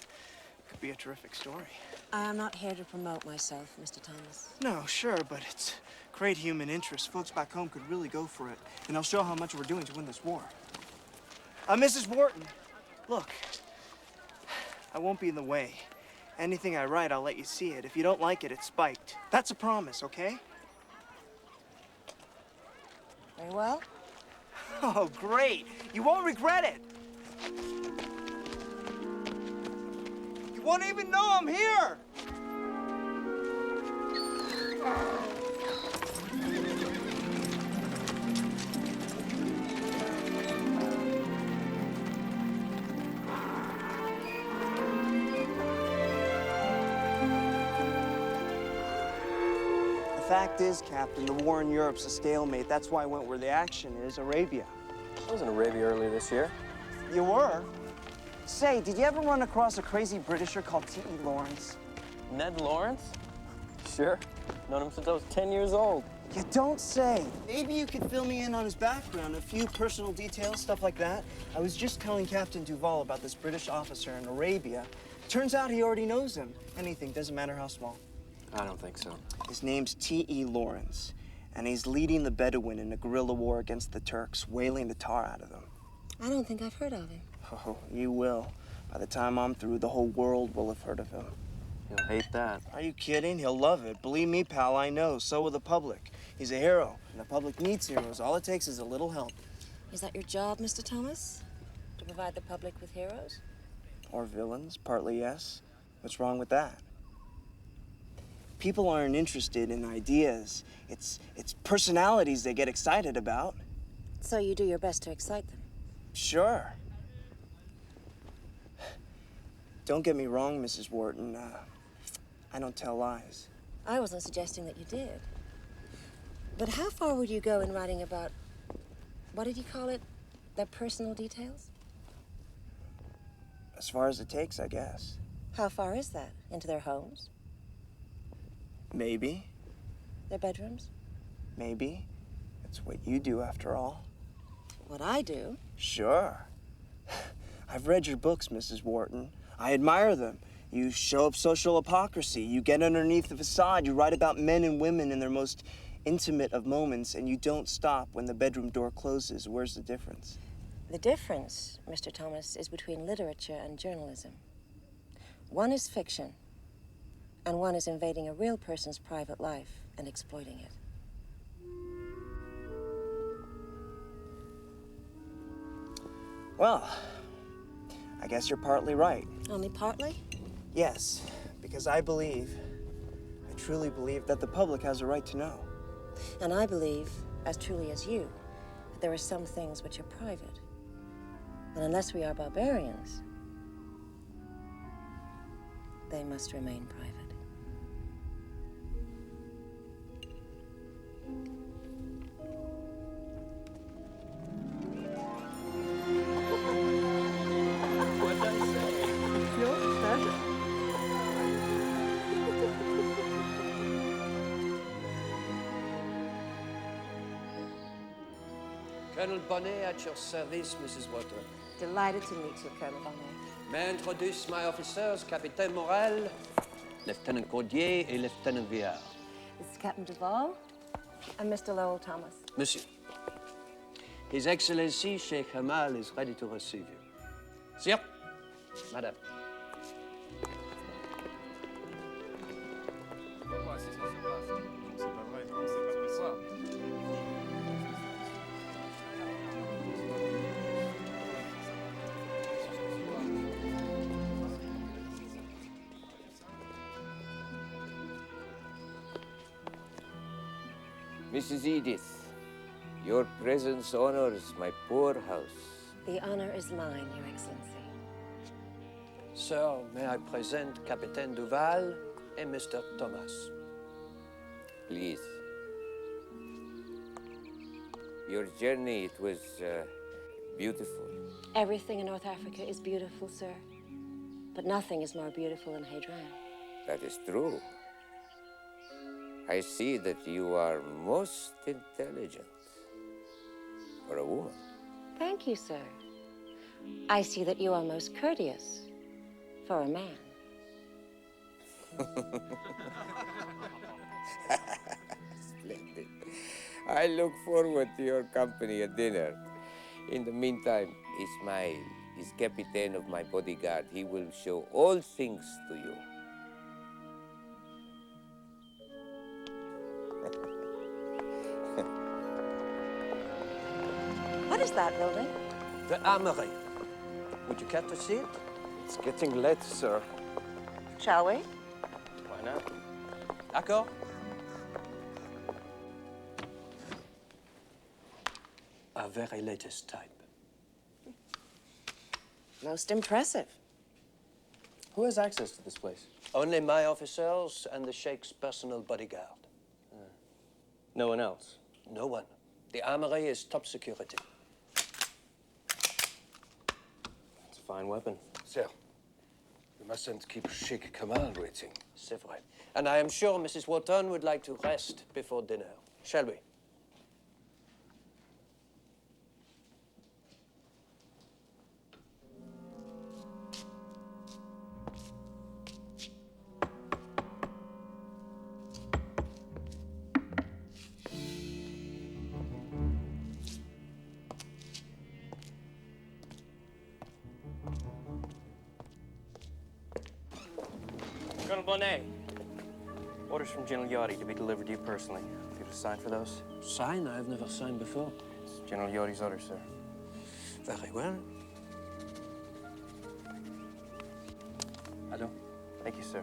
Could be a terrific story. I am not here to promote myself, Mr. Thomas. No, sure, but it's great human interest. Folks back home could really go for it, and I'll show how much we're doing to win this war. Mrs. Wharton, look, I won't be in the way. Anything I write, I'll let you see it. If you don't like it, it's spiked. That's a promise, okay? Very well. Oh, great. You won't regret it. You won't even know I'm here. The fact is, Captain, the war in Europe's a stalemate. That's why I went where the action is, Arabia. I was in Arabia earlier this year. You were? Say, did you ever run across a crazy Britisher called T.E. Lawrence? Ned Lawrence? Sure. Known him since I was 10 years old. You don't say. Maybe you could fill me in on his background, a few personal details, stuff like that. I was just telling Captain Duvall about this British officer in Arabia. Turns out he already knows him. Anything, doesn't matter how small. I don't think so. His name's T.E. Lawrence, and he's leading the Bedouin in a guerrilla war against the Turks, whaling the tar out of them. I don't think I've heard of him. Oh, you will. By the time I'm through, the whole world will have heard of him. He'll hate that. Are you kidding? He'll love it. Believe me, pal, I know. So will the public. He's a hero, and the public needs heroes. All it takes is a little help. Is that your job, Mr. Thomas? To provide the public with heroes? Or villains, partly yes. What's wrong with that? People aren't interested in ideas. It's personalities they get excited about. So you do your best to excite them? Sure. Don't get me wrong, Mrs. Wharton. I don't tell lies. I wasn't suggesting that you did. But how far would you go in writing about, what did you call it, their personal details? As far as it takes, I guess. How far is that? Into their homes? Maybe. Their bedrooms? Maybe. It's what you do, after all. What I do? Sure. I've read your books, Mrs. Wharton. I admire them. You show up social hypocrisy. You get underneath the facade. You write about men and women in their most intimate of moments, and you don't stop when the bedroom door closes. Where's the difference? The difference, Mr. Thomas, is between literature and journalism. One is fiction, and one is invading a real person's private life and exploiting it. Well, I guess you're partly right. Only partly? Yes, because I truly believe that the public has a right to know. And I believe, as truly as you, that there are some things which are private. And unless we are barbarians, they must remain private. Colonel Bonnet at your service, Mrs. Wharton. Delighted to meet you, Colonel Bonnet. May I introduce my officers, Capitaine Morel, Lieutenant Cordier, et Lieutenant Viard. This is Captain Duvall and Mr. Lowell Thomas. Monsieur, His Excellency Sheikh Hamal is ready to receive you. Sir, Madame. Mrs. Edith, your presence honors my poor house. The honor is mine, Your Excellency. Sir, may I present Capitaine Duval and Mr. Thomas? Please. Your journey, it was beautiful. Everything in North Africa is beautiful, sir. But nothing is more beautiful than Hadran. That is true. I see that you are most intelligent for a woman. Thank you, sir. I see that you are most courteous for a man. Splendid. I look forward to your company at dinner. In the meantime, Ismail is captain of my bodyguard. He will show all things to you. What is that building? The Armory. Would you care to see it? It's getting late, sir. Shall we? Why not? D'accord? Our very latest type. Most impressive. Who has access to this place? Only my officers and the Sheikh's personal bodyguard. No one else? No one. The Armory is top security. It's a fine weapon. Sir, we mustn't keep Sheikh Kamal waiting. C'est vrai. And I am sure Mrs. Wharton would like to rest before dinner. Shall we? Colonel Bonnet, orders from General Yachty to be delivered to you personally. If you to sign for those? Sign? I've never signed before. It's General Yachty's orders, sir. Very well. Hello. Thank you, sir.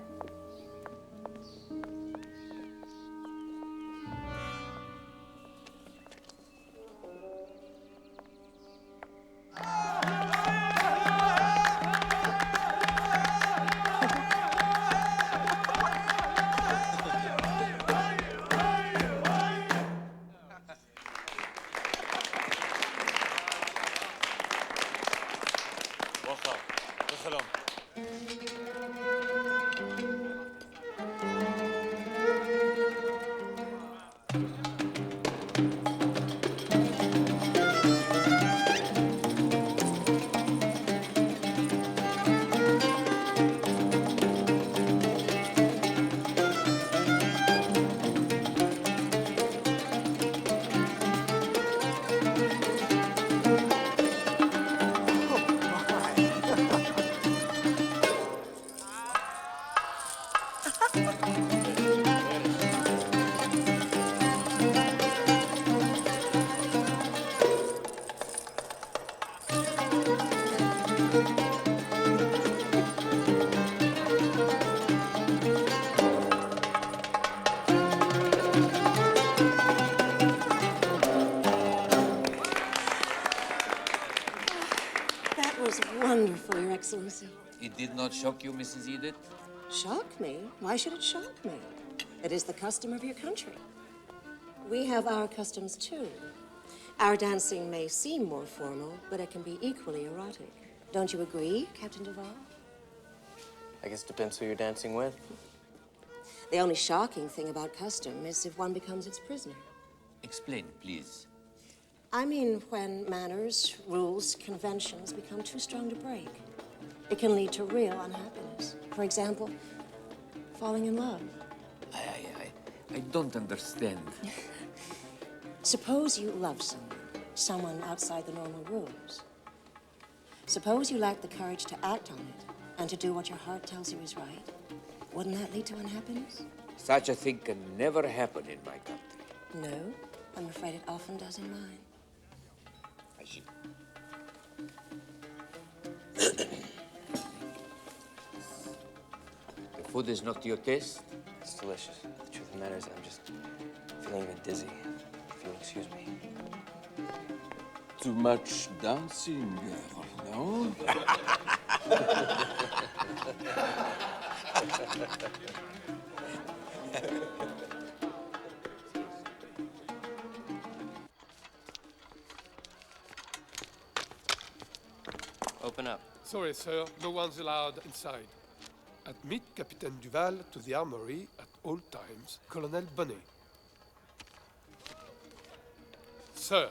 Wonderful, Your Excellency. It did not shock you, Mrs. Edith? Shock me? Why should it shock me? It is the custom of your country. We have our customs, too. Our dancing may seem more formal, but it can be equally erotic. Don't you agree, Captain Duval? I guess it depends who you're dancing with. The only shocking thing about custom is if one becomes its prisoner. Explain, please. I mean, when manners, rules, conventions become too strong to break. It can lead to real unhappiness. For example, falling in love. I don't understand. Suppose you love someone outside the normal rules. Suppose you lack the courage to act on it and to do what your heart tells you is right. Wouldn't that lead to unhappiness? Such a thing can never happen in my country. No, I'm afraid it often does in mine. I see. The food is not to your taste? It's delicious. The truth of the matter is I'm just feeling a bit dizzy. If you'll excuse me. Too much dancing, girl, no? Open up. Sorry, sir. No one's allowed inside. Admit Capitaine Duval to the armory at all times. Colonel Bonnet. Sir.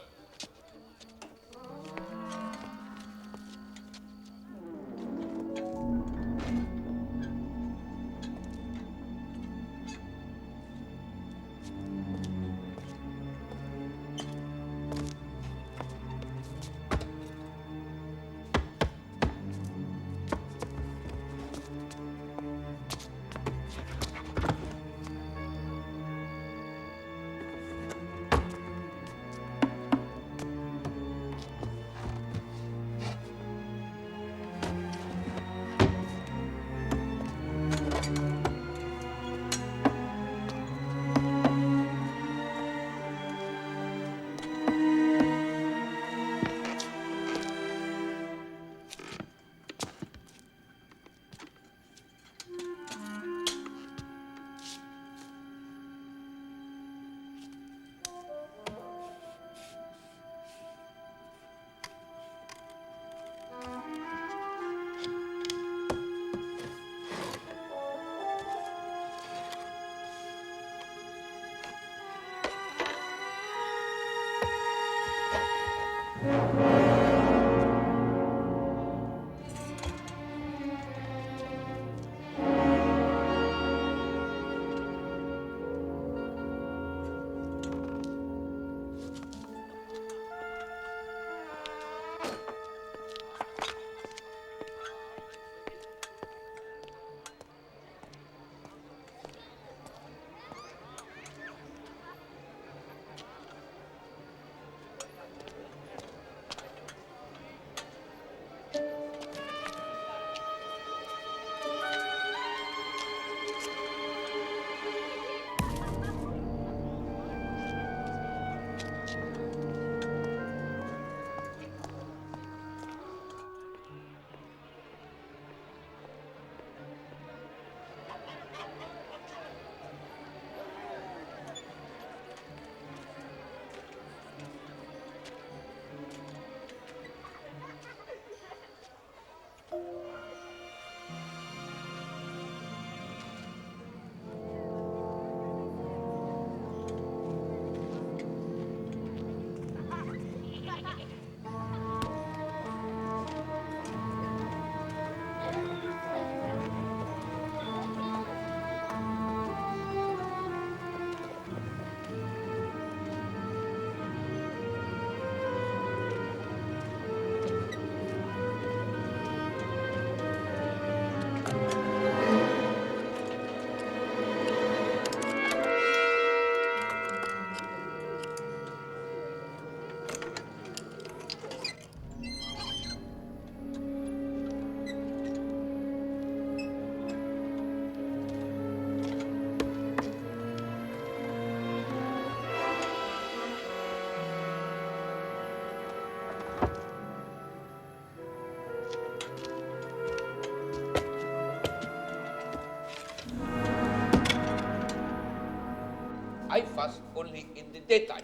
I fast only in the daytime.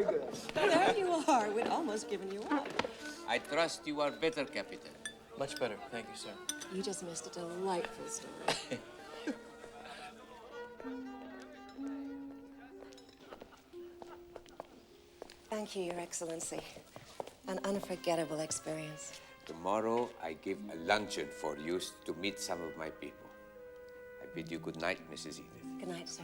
good. There you are. We'd almost given you up. I trust you are better, Captain. Much better, thank you, sir. You just missed a delightful story. Thank you, Your Excellency. An unforgettable experience. Tomorrow, I give a luncheon for you to meet some of my people. I bid you good night, Mrs. Edith. Good night, sir.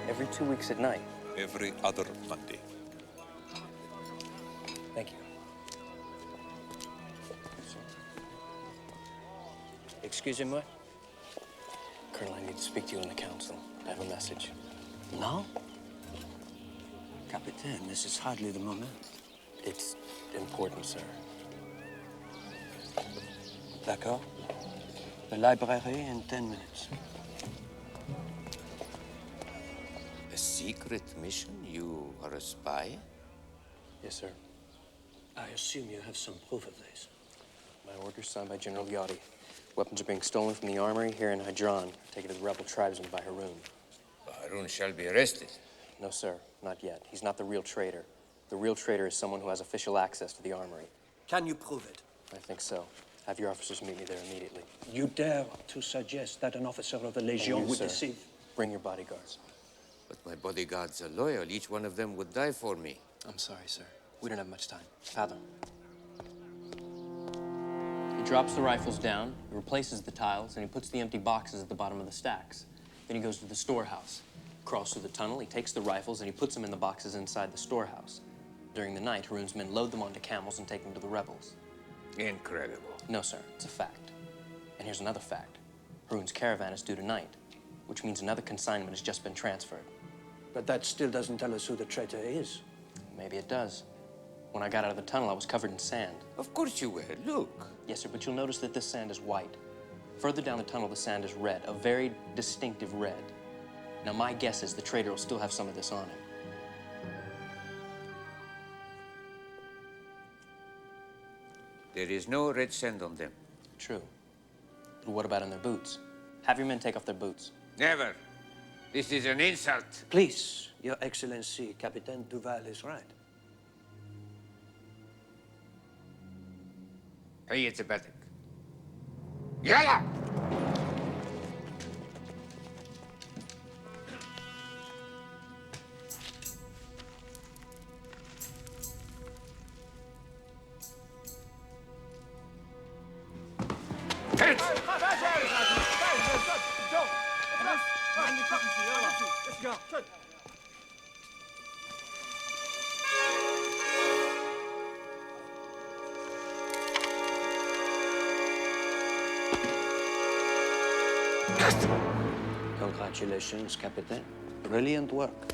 Every 2 weeks at night. Every other Monday. Thank you. Excusez-moi. Colonel, I need to speak to you in the council. I have a message. Now? Captain, this is hardly the moment. It's important, sir. D'accord. The library in 10 minutes. A secret mission? You are a spy? Yes, sir. I assume you have some proof of this. My orders signed by General Yachty. Weapons are being stolen from the armory here in Hydron, taken to the rebel tribesmen by Haroun. Haroun shall be arrested. No, sir, not yet. He's not the real traitor. The real traitor is someone who has official access to the armory. Can you prove it? I think so. Have your officers meet me there immediately. You dare to suggest that an officer of the Legion would sir, deceive? Bring your bodyguards. But my bodyguards are loyal. Each one of them would die for me. I'm sorry, sir. We don't have much time. Father. He drops the rifles down, he replaces the tiles, and he puts the empty boxes at the bottom of the stacks. Then he goes to the storehouse, crawls through the tunnel, he takes the rifles, and he puts them in the boxes inside the storehouse. During the night, Haroun's men load them onto camels and take them to the rebels. Incredible. No, sir, it's a fact. And here's another fact. Haroun's caravan is due tonight, which means another consignment has just been transferred. But that still doesn't tell us who the traitor is. Maybe it does. When I got out of the tunnel, I was covered in sand. Of course you were. Look. Yes, sir, but you'll notice that this sand is white. Further down the tunnel, the sand is red, a very distinctive red. Now, my guess is the traitor will still have some of this on him. There is no red sand on them. True. But what about on their boots? Have your men take off their boots. Never. This is an insult. Please, Your Excellency, Captain Duval is right. Hey, it's a batik. Yalla! Congratulations, Captain. Brilliant work.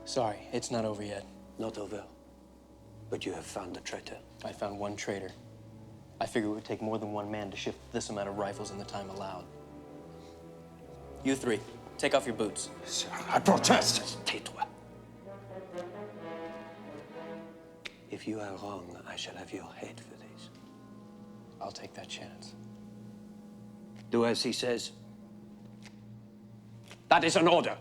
Sorry, it's not over yet. Not over. But you have found the traitor. I found one traitor. I figured it would take more than one man to shift this amount of rifles in the time allowed. You three, take off your boots. Sir, I protest. Tais-toi. If you are wrong, I shall have your head for this. I'll take that chance. Do as he says. That is an order.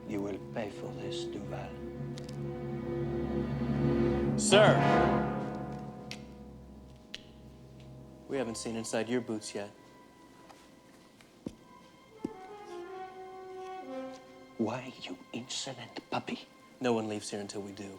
You will pay for this, Duval. Sir! We haven't seen inside your boots yet. Why, you insolent puppy? No one leaves here until we do.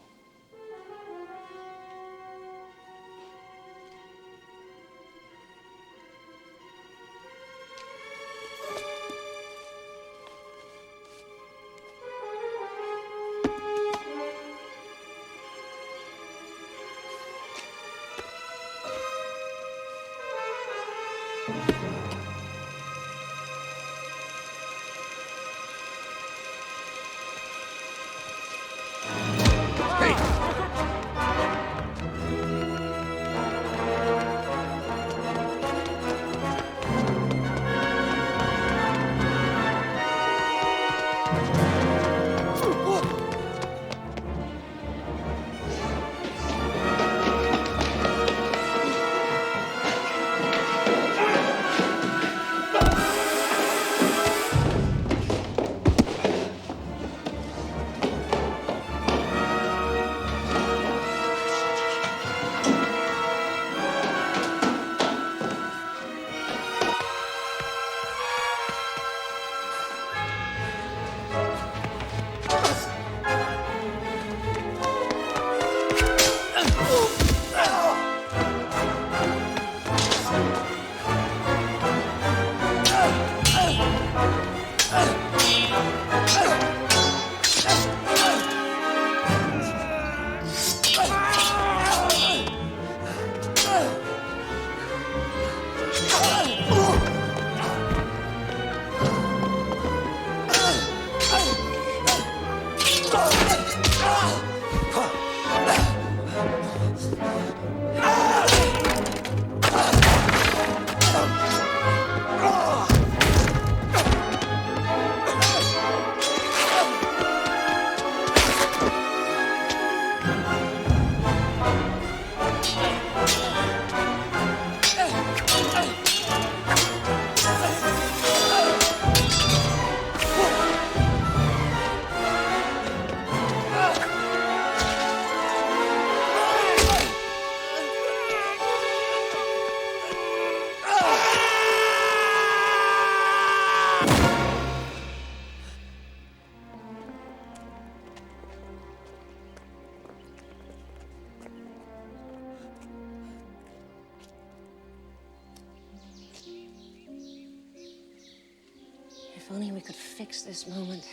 If only we could fix this moment,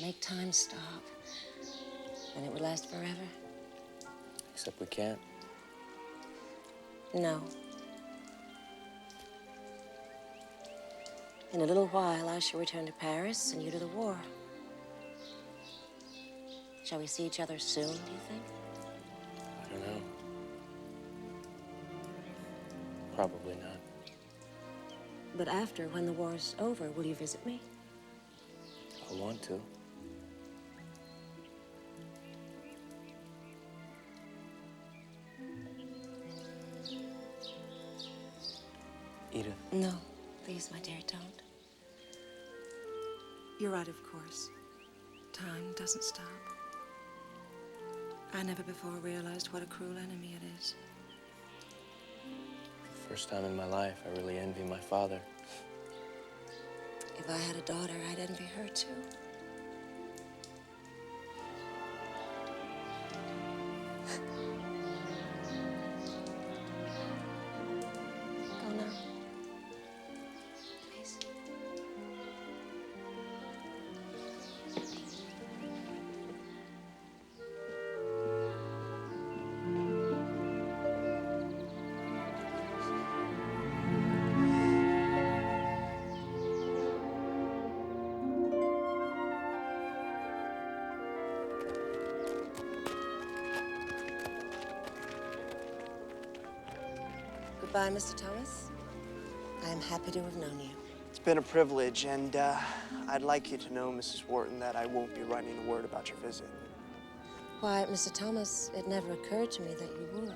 make time stop, then it would last forever. Except we can't. No. In a little while, I shall return to Paris and you to the war. Shall we see each other soon, do you think? I don't know. Probably not. But after, when the war's over, will you visit me? I'll want to. Edith. No, please, my dear, don't. You're right, of course. Time doesn't stop. I never before realized what a cruel enemy it is. First time in my life, I really envy my father. If I had a daughter, I'd envy her, too. Go now. Please. Goodbye, Mr. Thomas. I am happy to have known you. It's been a privilege, and I'd like you to know, Mrs. Wharton, that I won't be writing a word about your visit. Why, Mr. Thomas, it never occurred to me that you would.